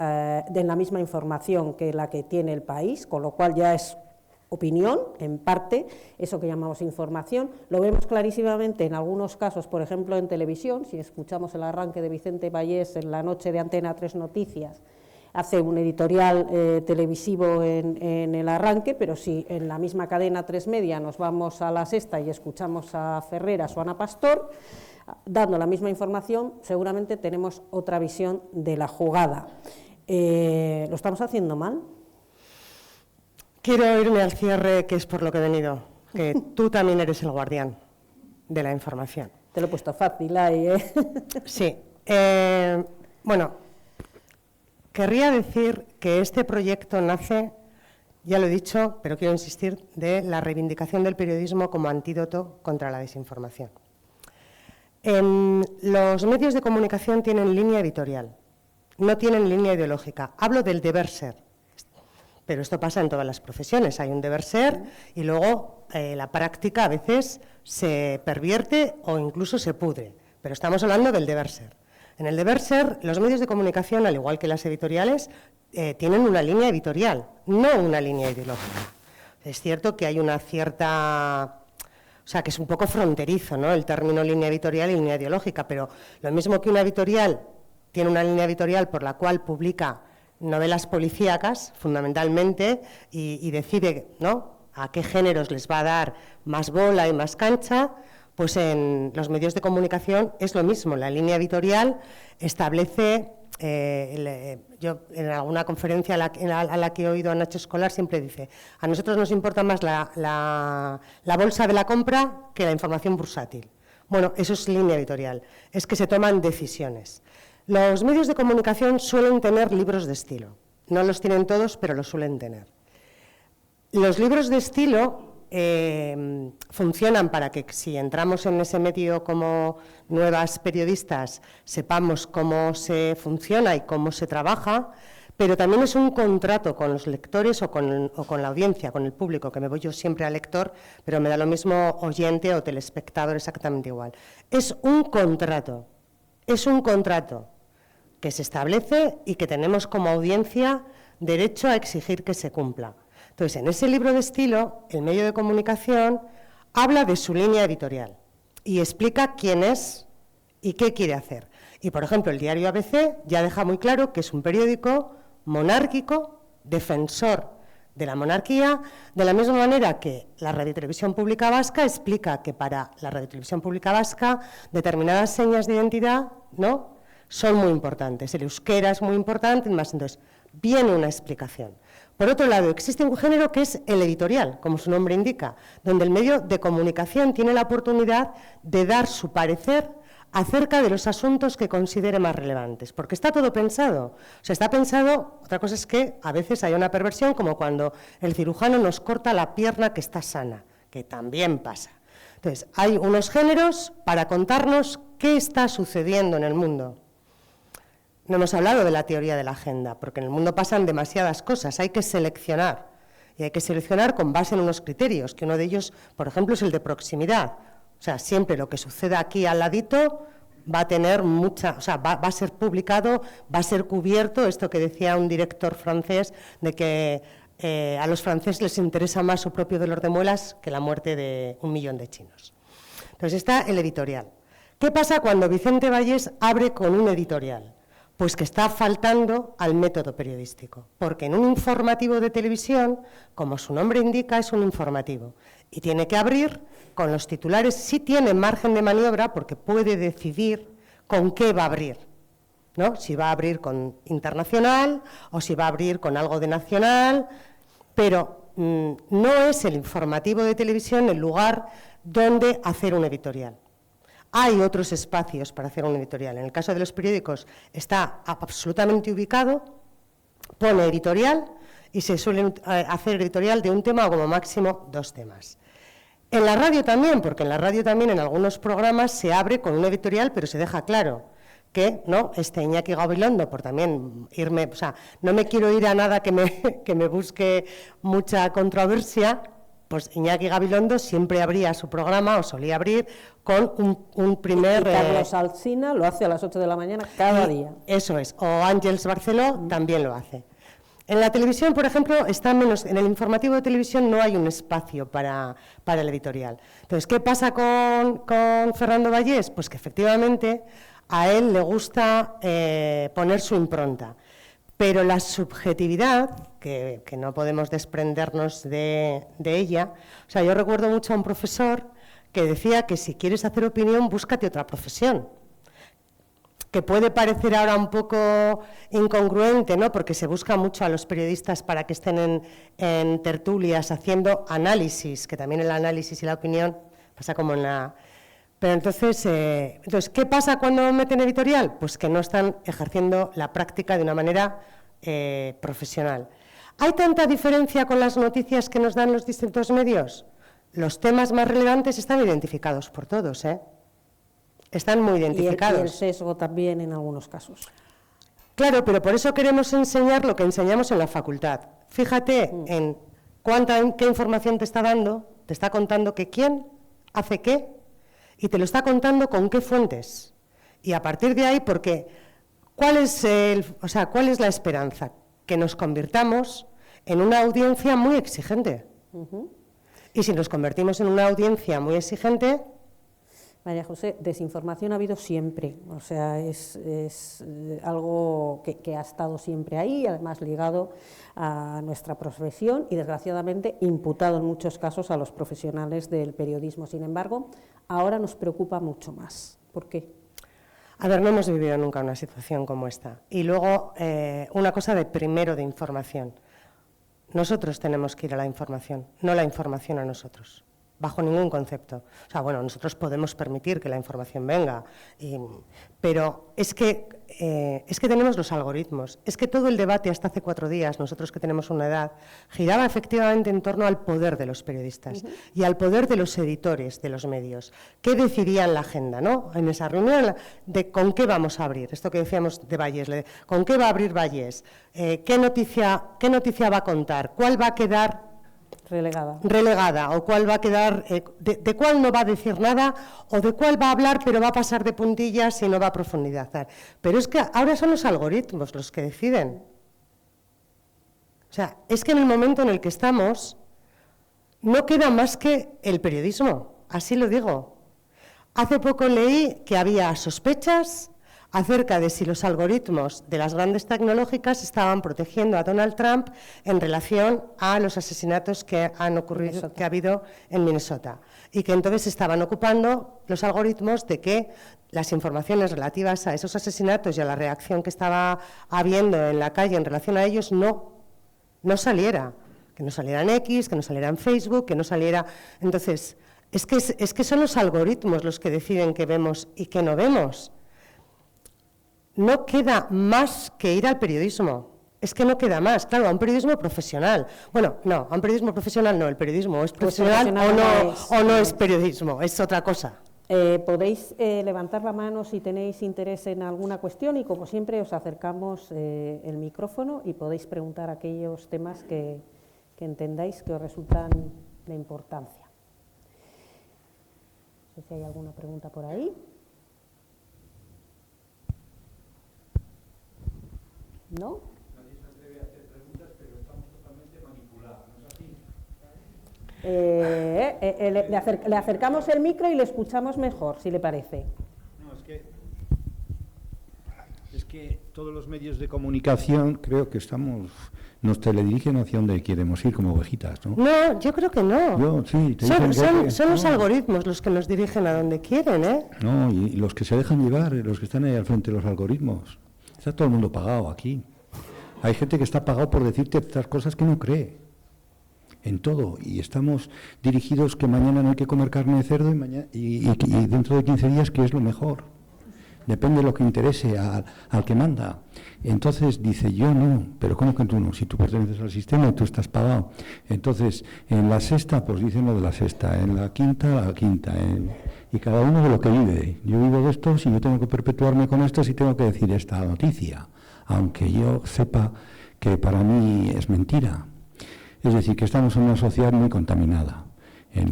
Speaker 1: de la misma información que la que tiene El País, con lo cual ya es opinión, en parte, eso que llamamos información. Lo vemos clarísimamente en algunos casos, por ejemplo, en televisión. Si escuchamos el arranque de Vicente Vallés en la noche de Antena 3 Noticias, hace un editorial televisivo en el arranque, pero si en la misma cadena 3 Media nos vamos a La Sexta y escuchamos a Ferreras o Ana Pastor, dando la misma información, seguramente tenemos otra visión de la jugada. ¿Lo estamos haciendo mal?
Speaker 2: Quiero irme al cierre, que es por lo que he venido, que tú también eres el guardián de la información.
Speaker 1: Te lo he puesto fácil ahí, ¿eh?
Speaker 2: Sí. Bueno, querría decir que este proyecto nace, ya lo he dicho, pero quiero insistir, de la reivindicación del periodismo como antídoto contra la desinformación. Los medios de comunicación tienen línea editorial, no tienen línea ideológica. Hablo del deber ser. Pero esto pasa en todas las profesiones, hay un deber ser y luego la práctica a veces se pervierte o incluso se pudre, pero estamos hablando del deber ser. En el deber ser, los medios de comunicación, al igual que las editoriales, tienen una línea editorial, no una línea ideológica. Es cierto que hay una cierta... O sea, que es un poco fronterizo, ¿no?, el término línea editorial y línea ideológica, pero lo mismo que una editorial tiene una línea editorial por la cual publica novelas policíacas, fundamentalmente, y decide, ¿no?, a qué géneros les va a dar más bola y más cancha, pues en los medios de comunicación es lo mismo. La línea editorial establece, yo en alguna conferencia a la que he oído a Nacho Escolar siempre dice, a nosotros nos importa más la bolsa de la compra que la información bursátil. Bueno, eso es línea editorial, es que se toman decisiones. Los medios de comunicación suelen tener libros de estilo. No los tienen todos, pero los suelen tener. Los libros de estilo funcionan para que si entramos en ese medio como nuevas periodistas sepamos cómo se funciona y cómo se trabaja, pero también es un contrato con los lectores o con la audiencia, con el público, que me voy yo siempre al lector, pero me da lo mismo oyente o telespectador, exactamente igual. Es un contrato que se establece y que tenemos como audiencia derecho a exigir que se cumpla. Entonces, en ese libro de estilo, el medio de comunicación habla de su línea editorial y explica quién es y qué quiere hacer. Y, por ejemplo, el diario ABC ya deja muy claro que es un periódico monárquico, defensor de la monarquía, de la misma manera que la Radiotelevisión Pública Vasca explica que para la Radiotelevisión Pública Vasca determinadas señas de identidad, ¿no?, son muy importantes. El euskera es muy importante, más entonces viene una explicación. Por otro lado, existe un género que es el editorial, como su nombre indica, donde el medio de comunicación tiene la oportunidad de dar su parecer acerca de los asuntos que considere más relevantes, porque está todo pensado. O sea, está pensado, otra cosa es que a veces hay una perversión, como cuando el cirujano nos corta la pierna que está sana, que también pasa. Entonces, hay unos géneros para contarnos qué está sucediendo en el mundo. No hemos hablado de la teoría de la agenda, porque en el mundo pasan demasiadas cosas, hay que seleccionar, y hay que seleccionar con base en unos criterios, que uno de ellos, por ejemplo, es el de proximidad. O sea, siempre lo que suceda aquí al ladito va a tener mucha, o sea, va a ser publicado, va a ser cubierto, esto que decía un director francés, de que a los franceses les interesa más su propio dolor de muelas que la muerte de 1 millón de chinos. Entonces está el editorial. ¿Qué pasa cuando Vicente Vallés abre con un editorial? Pues que está faltando al método periodístico, porque en un informativo de televisión, como su nombre indica, es un informativo, y tiene que abrir con los titulares, sí tiene margen de maniobra, porque puede decidir con qué va a abrir, ¿no? Si va a abrir con internacional o si va a abrir con algo de nacional, pero no es el informativo de televisión el lugar donde hacer un editorial. Hay otros espacios para hacer un editorial. En el caso de los periódicos está absolutamente ubicado, pone editorial y se suele hacer editorial de un tema o como máximo 2 temas. En la radio también, porque en la radio también en algunos programas se abre con un editorial, pero se deja claro que no, Iñaki Gabilondo, por también irme, o sea, no me quiero ir a nada que me busque mucha controversia. Pues Iñaki Gabilondo siempre abría su programa, o solía abrir, con un primer...
Speaker 1: Y Carlos Alsina lo hace a las 8 de la mañana cada día.
Speaker 2: Eso es, o Àngels Barceló también lo hace. En la televisión, por ejemplo, en el informativo de televisión no hay un espacio para el editorial. Entonces, ¿qué pasa con Fernando Vallés? Pues que efectivamente a él le gusta poner su impronta, pero la subjetividad, que no podemos desprendernos de ella, o sea, yo recuerdo mucho a un profesor que decía que si quieres hacer opinión, búscate otra profesión. Que puede parecer ahora un poco incongruente, ¿no? Porque se busca mucho a los periodistas para que estén en tertulias haciendo análisis, que también el análisis y la opinión pasa como en la... Pero entonces, ¿qué pasa cuando meten editorial? Pues que no están ejerciendo la práctica de una manera profesional. ¿Hay tanta diferencia con las noticias que nos dan los distintos medios? Los temas más relevantes están identificados por todos, ¿eh? Están muy identificados.
Speaker 1: Y el sesgo también en algunos casos.
Speaker 2: Claro, pero por eso queremos enseñar lo que enseñamos en la facultad. Fíjate en qué información te está dando, te está contando que quién hace qué y te lo está contando con qué fuentes. Y a partir de ahí, porque ¿cuál es la esperanza? Que nos convirtamos en una audiencia muy exigente. Y si nos convertimos en una audiencia muy exigente...
Speaker 1: María José, desinformación ha habido siempre, o sea, es algo que ha estado siempre ahí, además ligado a nuestra profesión y desgraciadamente imputado en muchos casos a los profesionales del periodismo. Sin embargo, ahora nos preocupa mucho más. ¿Por qué?
Speaker 2: A ver, no hemos vivido nunca una situación como esta. Y luego, una cosa de información. Nosotros tenemos que ir a la información, no la información a nosotros. Bajo ningún concepto. O sea, bueno, nosotros podemos permitir que la información venga, pero es que tenemos los algoritmos. Es que todo el debate hasta hace 4 días, nosotros que tenemos una edad, giraba efectivamente en torno al poder de los periodistas y al poder de los editores de los medios. ¿Qué decidían la agenda, no? En esa reunión de con qué vamos a abrir. Esto que decíamos de Vallés, ¿con qué va a abrir Vallés? ¿Qué noticia va a contar? ¿Cuál va a quedar relegada, o cuál va a quedar, de cuál no va a decir nada, o de cuál va a hablar pero va a pasar de puntillas y no va a profundizar. Pero es que ahora son los algoritmos los que deciden. O sea, es que en el momento en el que estamos no queda más que el periodismo, así lo digo. Hace poco leí que había sospechas acerca de si los algoritmos de las grandes tecnológicas estaban protegiendo a Donald Trump en relación a los asesinatos que han ocurrido, que ha habido en Minnesota, y que entonces estaban ocupando los algoritmos de que las informaciones relativas a esos asesinatos y a la reacción que estaba habiendo en la calle en relación a ellos no saliera, que no saliera en X, que no saliera en Facebook, que no saliera... Entonces, es que son los algoritmos los que deciden qué vemos y qué no vemos. No queda más que ir al periodismo, es que no queda más, claro, a un periodismo profesional. Bueno, no, a un periodismo profesional no, el periodismo es profesional o no es periodismo, es otra cosa.
Speaker 1: Podéis levantar la mano si tenéis interés en alguna cuestión y, como siempre, os acercamos el micrófono y podéis preguntar aquellos temas que entendáis que os resultan de importancia. No sé si hay alguna pregunta por ahí. ¿No?
Speaker 3: Nadie se atreve a hacer preguntas, pero estamos totalmente manipulados, ¿no es así?
Speaker 1: Le acercamos el micro y le escuchamos mejor, si le parece.
Speaker 3: No, es que todos los medios de comunicación creo que nos teledirigen hacia donde queremos ir como ovejitas, ¿no?
Speaker 2: No, yo creo que no. Son los algoritmos los que nos dirigen a donde quieren, ¿eh?
Speaker 3: No, y los que se dejan llevar, los que están ahí al frente de los algoritmos. Está todo el mundo pagado aquí. Hay gente que está pagado por decirte estas cosas que no cree. En todo. Y estamos dirigidos que mañana no hay que comer carne de cerdo y dentro de 15 días que es lo mejor. Depende de lo que interese al que manda. Entonces dice, yo no, pero ¿cómo que tú no? Si tú perteneces al sistema y tú estás pagado. Entonces, en la sexta, pues dicen lo de la sexta. En la quinta. Y cada uno de lo que vive. Yo vivo de estos y yo tengo que perpetuarme con estos y tengo que decir esta noticia, aunque yo sepa que para mí es mentira. Es decir, que estamos en una sociedad muy contaminada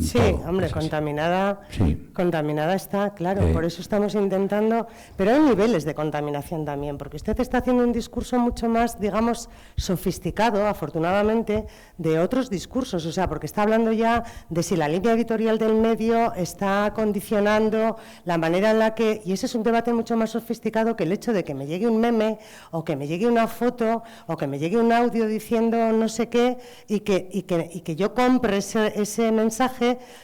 Speaker 2: Sí,
Speaker 3: todo.
Speaker 2: hombre,
Speaker 3: Es así.
Speaker 2: contaminada,
Speaker 3: Sí.
Speaker 2: contaminada está, claro, por eso estamos intentando, pero hay niveles de contaminación también, porque usted está haciendo un discurso mucho más, digamos, sofisticado, afortunadamente, de otros discursos, o sea, porque está hablando ya de si la línea editorial del medio está condicionando la manera en la que, y ese es un debate mucho más sofisticado que el hecho de que me llegue un meme, o que me llegue una foto, o que me llegue un audio diciendo no sé qué, y que yo compre ese mensaje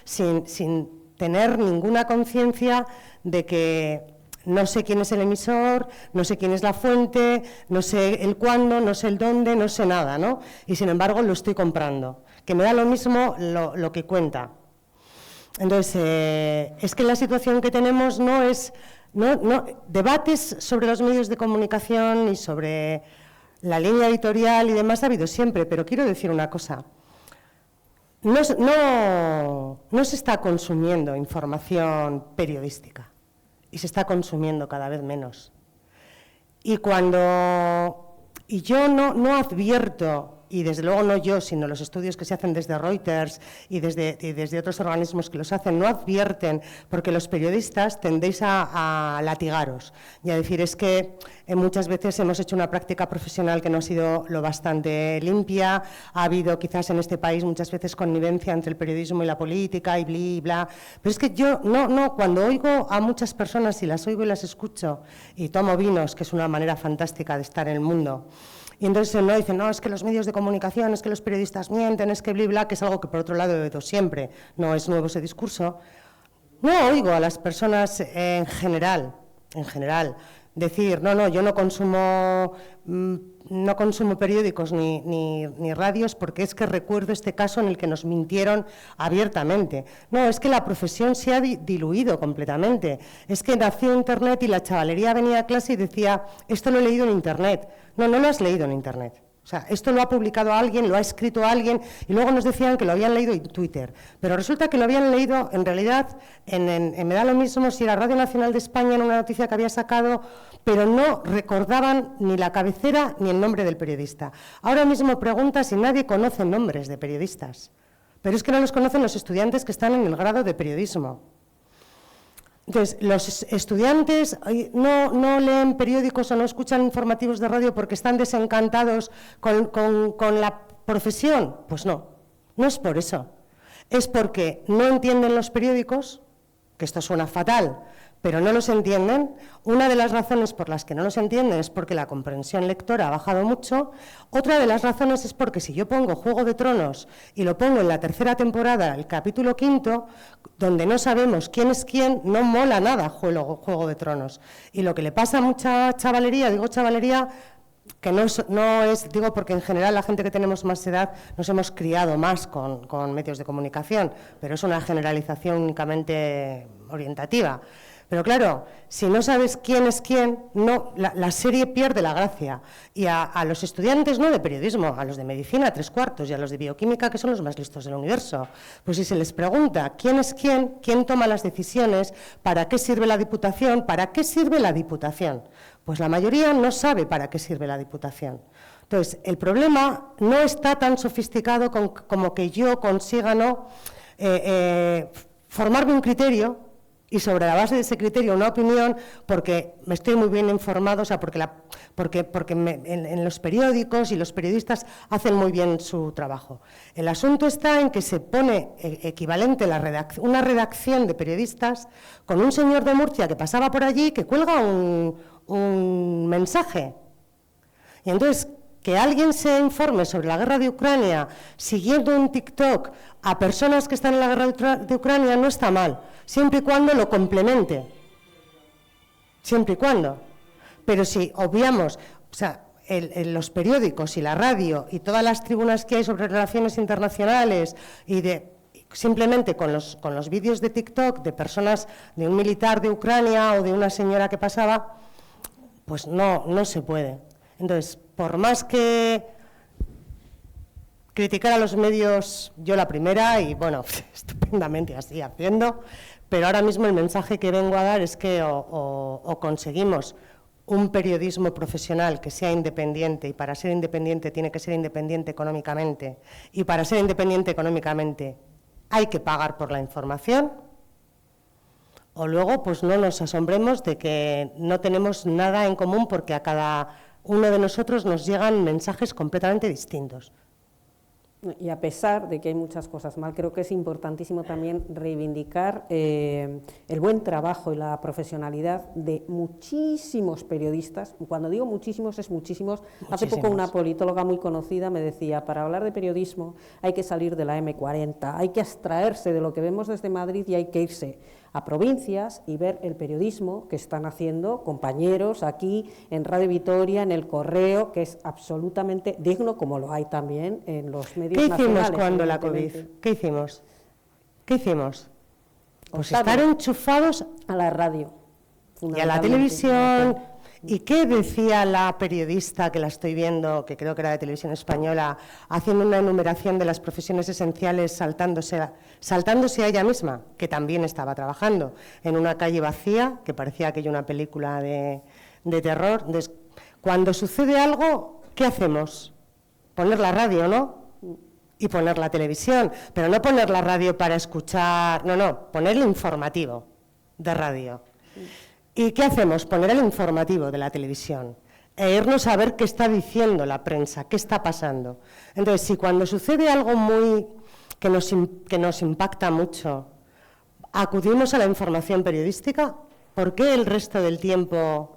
Speaker 2: sin tener ninguna conciencia de que no sé quién es el emisor, no sé quién es la fuente, no sé el cuándo, no sé el dónde, no sé nada, ¿no? Y sin embargo lo estoy comprando, que me da lo mismo lo que cuenta. Entonces, es que la situación que tenemos no es... debates sobre los medios de comunicación y sobre la línea editorial y demás ha habido siempre, pero quiero decir una cosa. No se está consumiendo información periodística y se está consumiendo cada vez menos. Y yo no advierto, y desde luego no yo, sino los estudios que se hacen desde Reuters y desde otros organismos que los hacen, no advierten, porque los periodistas tendéis a latigaros y a decir es que muchas veces hemos hecho una práctica profesional que no ha sido lo bastante limpia, ha habido quizás en este país muchas veces connivencia entre el periodismo y la política y bli, bla, pero es que yo cuando oigo a muchas personas y las oigo y las escucho y tomo vinos, que es una manera fantástica de estar en el mundo. Y entonces no dicen, no, es que los medios de comunicación, es que los periodistas mienten, es que bla, bla, que es algo que por otro lado he oído siempre, no es nuevo ese discurso. No oigo a las personas en general, decir, no, yo no consumo periódicos ni radios porque es que recuerdo este caso en el que nos mintieron abiertamente. No, es que la profesión se ha diluido completamente. Es que nació Internet y la chavalería venía a clase y decía, esto lo he leído en Internet. No lo has leído en Internet. O sea, esto lo ha publicado alguien, lo ha escrito alguien, y luego nos decían que lo habían leído en Twitter. Pero resulta que lo habían leído, en realidad, me da lo mismo si era Radio Nacional de España en una noticia que había sacado, pero no recordaban ni la cabecera ni el nombre del periodista. Ahora mismo pregunta si nadie conoce nombres de periodistas, pero es que no los conocen los estudiantes que están en el grado de periodismo. Entonces, los estudiantes no leen periódicos o no escuchan informativos de radio porque están desencantados con la profesión. Pues no es por eso. Es porque no entienden los periódicos, que esto suena fatal, pero no los entienden. Una de las razones por las que no los entienden es porque la comprensión lectora ha bajado mucho. Otra de las razones es porque si yo pongo Juego de Tronos y lo pongo en la tercera temporada, el capítulo 5, donde no sabemos quién es quién, no mola nada Juego de Tronos. Y lo que le pasa a mucha chavalería, digo chavalería, que no es, digo porque en general la gente que tenemos más edad nos hemos criado más con medios de comunicación, pero es una generalización únicamente orientativa. Pero claro, si no sabes quién es quién, la serie pierde la gracia. Y a los estudiantes, no de periodismo, a los de medicina, 3/4, y a los de bioquímica, que son los más listos del universo, pues si se les pregunta quién es quién toma las decisiones, para qué sirve la Diputación, pues la mayoría no sabe para qué sirve la Diputación. Entonces, el problema no está tan sofisticado como que yo consiga formarme un criterio y sobre la base de ese criterio una opinión, porque me estoy muy bien informado, o sea, porque en los periódicos y los periodistas hacen muy bien su trabajo. El asunto está en que se pone equivalente una redacción de periodistas con un señor de Murcia que pasaba por allí que cuelga un mensaje. Y entonces, que alguien se informe sobre la guerra de Ucrania siguiendo un TikTok a personas que están en la guerra de Ucrania no está mal, siempre y cuando lo complemente. Siempre y cuando. Pero si obviamos, o sea, los periódicos y la radio y todas las tribunas que hay sobre relaciones internacionales y simplemente con los vídeos de TikTok de personas, de un militar de Ucrania o de una señora que pasaba, pues no se puede. Entonces, por más que criticar a los medios, yo la primera, y bueno, estupendamente así haciendo, pero ahora mismo el mensaje que vengo a dar es que o conseguimos un periodismo profesional que sea independiente, y para ser independiente tiene que ser independiente económicamente, y para ser independiente económicamente hay que pagar por la información, o luego pues no nos asombremos de que no tenemos nada en común porque a cada uno de nosotros nos llegan mensajes completamente distintos.
Speaker 1: Y a pesar de que hay muchas cosas mal, creo que es importantísimo también reivindicar el buen trabajo y la profesionalidad de muchísimos periodistas. Cuando digo muchísimos, es muchísimos. Hace poco una politóloga muy conocida me decía, para hablar de periodismo hay que salir de la M40, hay que abstraerse de lo que vemos desde Madrid y hay que irse a provincias y ver el periodismo que están haciendo compañeros aquí en Radio Vitoria, en El Correo, que es absolutamente digno, como lo hay también en los medios nacionales.
Speaker 2: ¿Qué hicimos cuando la COVID? ¿Qué hicimos? ¿Qué hicimos? Pues estar enchufados
Speaker 1: a la radio.
Speaker 2: Y a la televisión. ¿Y qué decía la periodista, que la estoy viendo, que creo que era de Televisión Española, haciendo una enumeración de las profesiones esenciales, saltándose a ella misma, que también estaba trabajando en una calle vacía, que parecía aquello una película de terror? Cuando sucede algo, ¿qué hacemos? Poner la radio, ¿no? Y poner la televisión, pero no poner la radio para escuchar, no, poner el informativo de radio. ¿Y qué hacemos? Poner el informativo de la televisión e irnos a ver qué está diciendo la prensa, qué está pasando. Entonces, si cuando sucede algo que nos impacta mucho, acudimos a la información periodística, ¿por qué el resto del tiempo?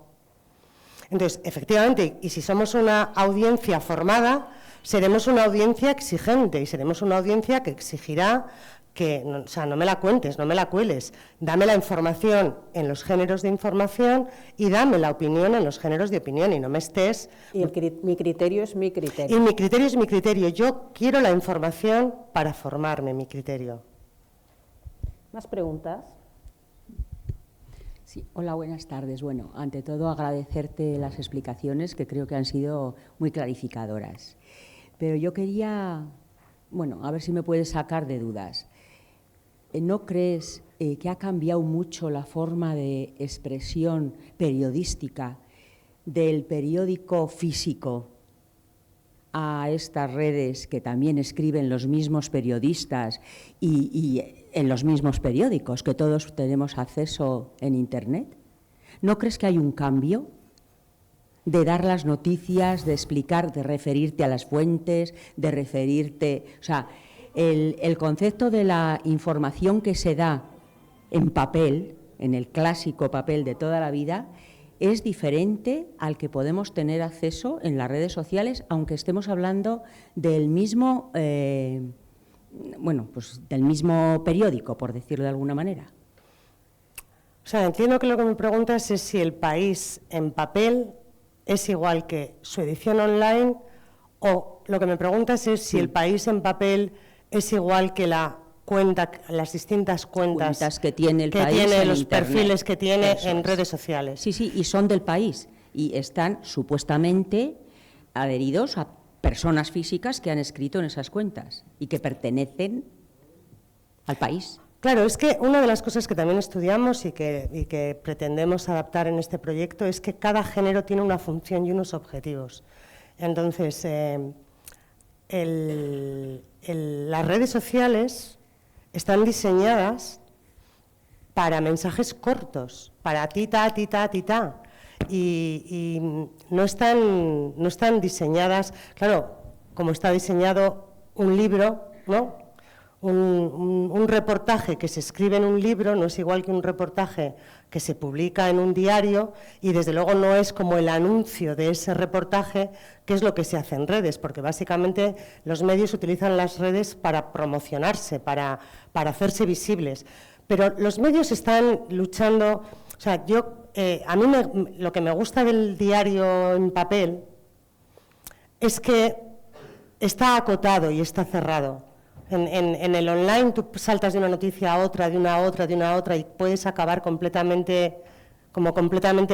Speaker 2: Entonces, efectivamente, y si somos una audiencia formada, seremos una audiencia exigente y seremos una audiencia que exigirá que, o sea, no me la cuentes, no me la cueles, dame la información en los géneros de información y dame la opinión en los géneros de opinión y no me estés...
Speaker 1: Y mi criterio es mi criterio.
Speaker 2: Y mi criterio es mi criterio, yo quiero la información para formarme mi criterio.
Speaker 1: ¿Más preguntas?
Speaker 4: Sí, hola, buenas tardes. Bueno, ante todo agradecerte las explicaciones que creo que han sido muy clarificadoras. Pero yo quería, bueno, a ver si me puedes sacar de dudas. ¿No crees que ha cambiado mucho la forma de expresión periodística del periódico físico a estas redes que también escriben los mismos periodistas y en los mismos periódicos, que todos tenemos acceso en Internet? ¿No crees que hay un cambio de dar las noticias, de explicar, de referirte a las fuentes, de referirte... O sea, el concepto de la información que se da en papel, en el clásico papel de toda la vida, es diferente al que podemos tener acceso en las redes sociales, aunque estemos hablando del mismo, pues del mismo periódico, por decirlo de alguna manera.
Speaker 2: O sea, entiendo que lo que me preguntas es si El País en papel es igual que su edición online, o lo que me preguntas es si El País en papel es igual que la cuenta, las distintas cuentas
Speaker 4: que tiene el país,
Speaker 2: tiene los
Speaker 4: Internet,
Speaker 2: perfiles que tiene en redes sociales.
Speaker 4: Sí, sí, y son del país y están supuestamente adheridos a personas físicas que han escrito en esas cuentas y que pertenecen al país.
Speaker 2: Claro, es que una de las cosas que también estudiamos y que pretendemos adaptar en este proyecto es que cada género tiene una función y unos objetivos. Entonces, las redes sociales están diseñadas para mensajes cortos, para tita, tita, tita, y no están diseñadas, claro, como está diseñado un libro, ¿no? Un reportaje que se escribe en un libro no es igual que un reportaje que se publica en un diario, y desde luego no es como el anuncio de ese reportaje, que es lo que se hace en redes, porque básicamente los medios utilizan las redes para promocionarse, para hacerse visibles. Pero los medios están luchando, o sea, a mí lo que me gusta del diario en papel es que está acotado y está cerrado. En el online tú saltas de una noticia a otra, de una a otra, de una a otra, y puedes acabar completamente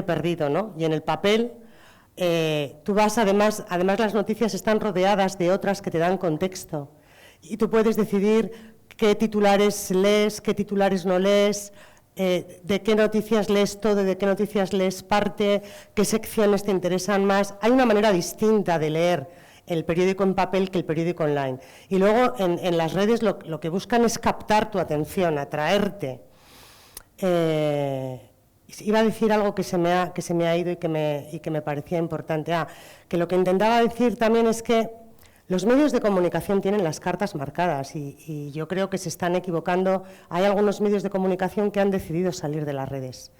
Speaker 2: perdido, ¿no? Y en el papel tú vas, además las noticias están rodeadas de otras que te dan contexto, y tú puedes decidir qué titulares lees, qué titulares no lees, de qué noticias lees todo, de qué noticias lees parte, qué secciones te interesan más. Hay una manera distinta de leer el periódico en papel que el periódico online. Y luego en las redes lo que buscan es captar tu atención, atraerte. Iba a decir algo que se me ha ido y que me parecía importante. Que lo que intentaba decir también es que los medios de comunicación tienen las cartas marcadas y yo creo que se están equivocando. Hay algunos medios de comunicación que han decidido salir de las redes.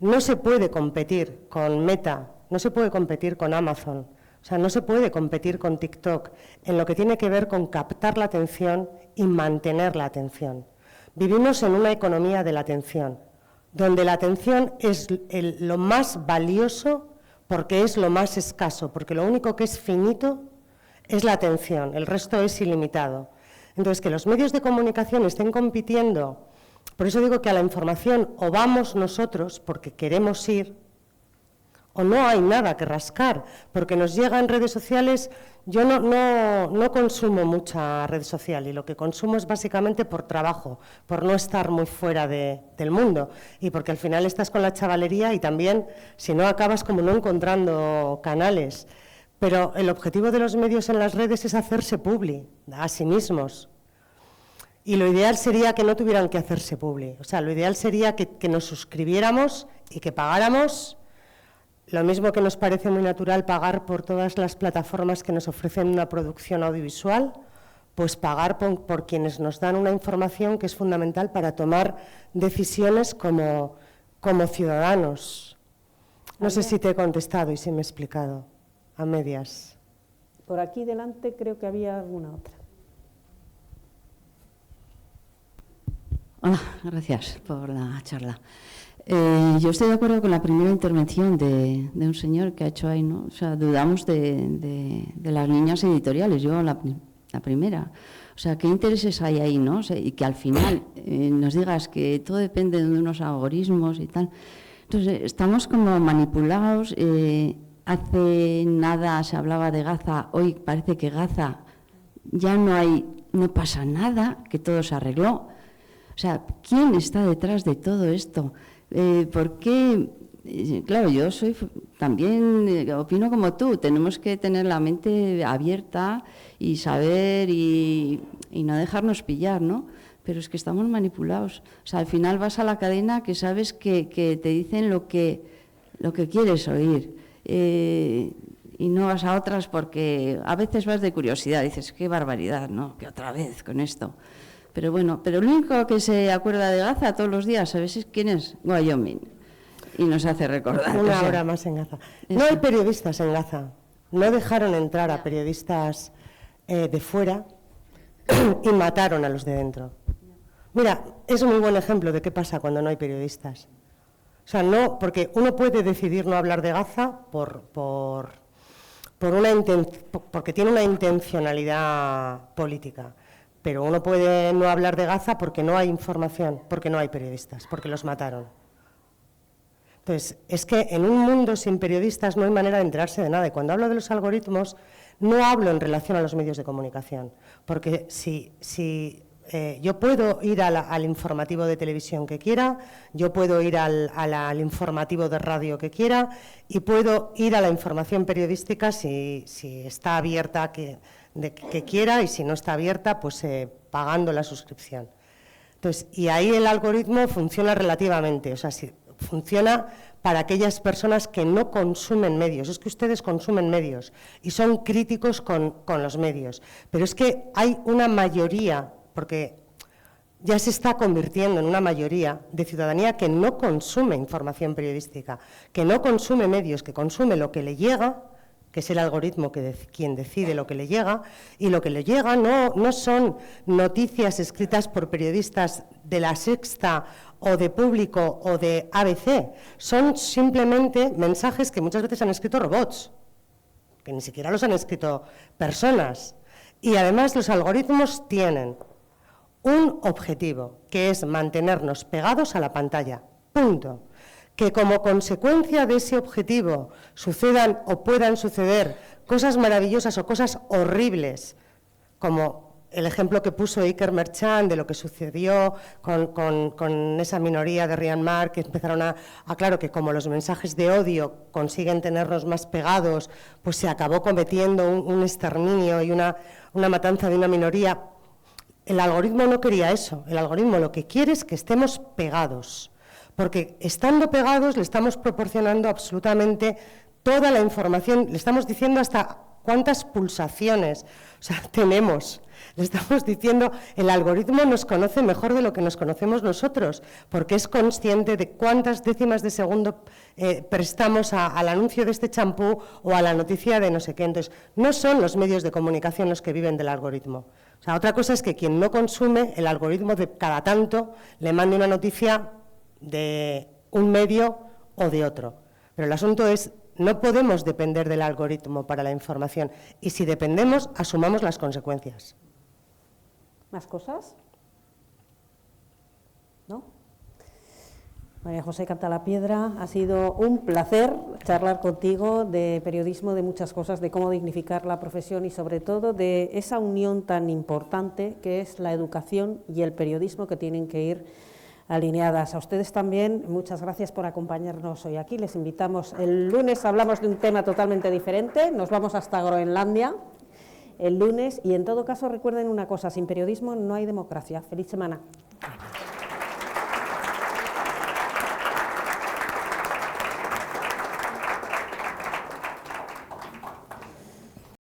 Speaker 2: No se puede competir con Meta, no se puede competir con Amazon, o sea, no se puede competir con TikTok en lo que tiene que ver con captar la atención y mantener la atención. Vivimos en una economía de la atención, donde la atención es lo más valioso porque es lo más escaso, porque lo único que es finito es la atención, el resto es ilimitado. Entonces, que los medios de comunicación estén compitiendo, por eso digo que a la información o vamos nosotros porque queremos ir, o no hay nada que rascar, porque nos llega en redes sociales. Yo no consumo mucha red social y lo que consumo es básicamente por trabajo, por no estar muy fuera del mundo y porque al final estás con la chavalería y también, si no, acabas como no encontrando canales. Pero el objetivo de los medios en las redes es hacerse publi a sí mismos. Y lo ideal sería que no tuvieran que hacerse publi. O sea, lo ideal sería que nos suscribiéramos y que pagáramos. Lo mismo que nos parece muy natural pagar por todas las plataformas que nos ofrecen una producción audiovisual, pues pagar por quienes nos dan una información que es fundamental para tomar decisiones como ciudadanos. No sé si te he contestado y si me he explicado a medias.
Speaker 1: Por aquí delante creo que había alguna otra.
Speaker 5: Hola, gracias por la charla. Yo estoy de acuerdo con la primera intervención de un señor que ha hecho ahí, ¿no? O sea, dudamos de las líneas editoriales, yo la primera. O sea, ¿qué intereses hay ahí, no? O sea, y que al final nos digas que todo depende de unos algoritmos y tal. Entonces, estamos como manipulados. Hace nada se hablaba de Gaza, hoy parece que Gaza ya no pasa nada, que todo se arregló. O sea, ¿quién está detrás de todo esto? ¿Por qué? Claro, yo también opino como tú, tenemos que tener la mente abierta y saber y no dejarnos pillar, ¿no? Pero es que estamos manipulados. O sea, al final vas a la cadena que sabes que te dicen lo que quieres oír y no vas a otras porque a veces vas de curiosidad, dices, qué barbaridad, ¿no? Que otra vez con esto. Pero bueno, pero el único que se acuerda de Gaza todos los días, ¿sabes quién es? Wyoming. Y nos hace recordar.
Speaker 2: Una hora más en Gaza. No hay periodistas en Gaza. No dejaron entrar a periodistas de fuera y mataron a los de dentro. Mira, es un muy buen ejemplo de qué pasa cuando no hay periodistas. O sea, no, porque uno puede decidir no hablar de Gaza porque tiene una intencionalidad política. Pero uno puede no hablar de Gaza porque no hay información, porque no hay periodistas, porque los mataron. Entonces, es que en un mundo sin periodistas no hay manera de enterarse de nada. Y cuando hablo de los algoritmos, no hablo en relación a los medios de comunicación. Porque si yo puedo ir al informativo de televisión que quiera, yo puedo ir al informativo de radio que quiera y puedo ir a la información periodística si está abierta que quiera y si no está abierta, pues pagando la suscripción. Entonces, y ahí el algoritmo funciona relativamente, o sea, funciona para aquellas personas que no consumen medios. Es que ustedes consumen medios y son críticos con los medios, pero es que hay una mayoría, porque ya se está convirtiendo en una mayoría de ciudadanía que no consume información periodística, que no consume medios, que consume lo que le llega, que es el algoritmo quien decide lo que le llega, y lo que le llega no son noticias escritas por periodistas de La Sexta o de Público o de ABC, son simplemente mensajes que muchas veces han escrito robots, que ni siquiera los han escrito personas. Y además los algoritmos tienen un objetivo, que es mantenernos pegados a la pantalla, punto. Que como consecuencia de ese objetivo sucedan o puedan suceder cosas maravillosas o cosas horribles, como el ejemplo que puso Iker Merchant de lo que sucedió con esa minoría de Myanmar, que empezaron claro, que como los mensajes de odio consiguen tenernos más pegados, pues se acabó cometiendo un exterminio y una matanza de una minoría. El algoritmo no quería eso, el algoritmo lo que quiere es que estemos pegados, porque estando pegados le estamos proporcionando absolutamente toda la información, le estamos diciendo hasta cuántas pulsaciones, o sea, tenemos. Le estamos diciendo, el algoritmo nos conoce mejor de lo que nos conocemos nosotros, porque es consciente de cuántas décimas de segundo prestamos al anuncio de este champú o a la noticia de no sé qué. Entonces, no son los medios de comunicación los que viven del algoritmo. O sea, otra cosa es que quien no consume, el algoritmo de cada tanto le mande una noticia de un medio o de otro. Pero el asunto es, no podemos depender del algoritmo para la información, y si dependemos, asumamos las consecuencias.
Speaker 1: ¿Más cosas? ¿No? María José Cantalapiedra, ha sido un placer charlar contigo de periodismo, de muchas cosas, de cómo dignificar la profesión y sobre todo de esa unión tan importante que es la educación y el periodismo, que tienen que ir alineadas. A ustedes también, muchas gracias por acompañarnos hoy aquí. Les invitamos, el lunes hablamos de un tema totalmente diferente, nos vamos hasta Groenlandia el lunes, y en todo caso recuerden una cosa, sin periodismo no hay democracia. Feliz semana.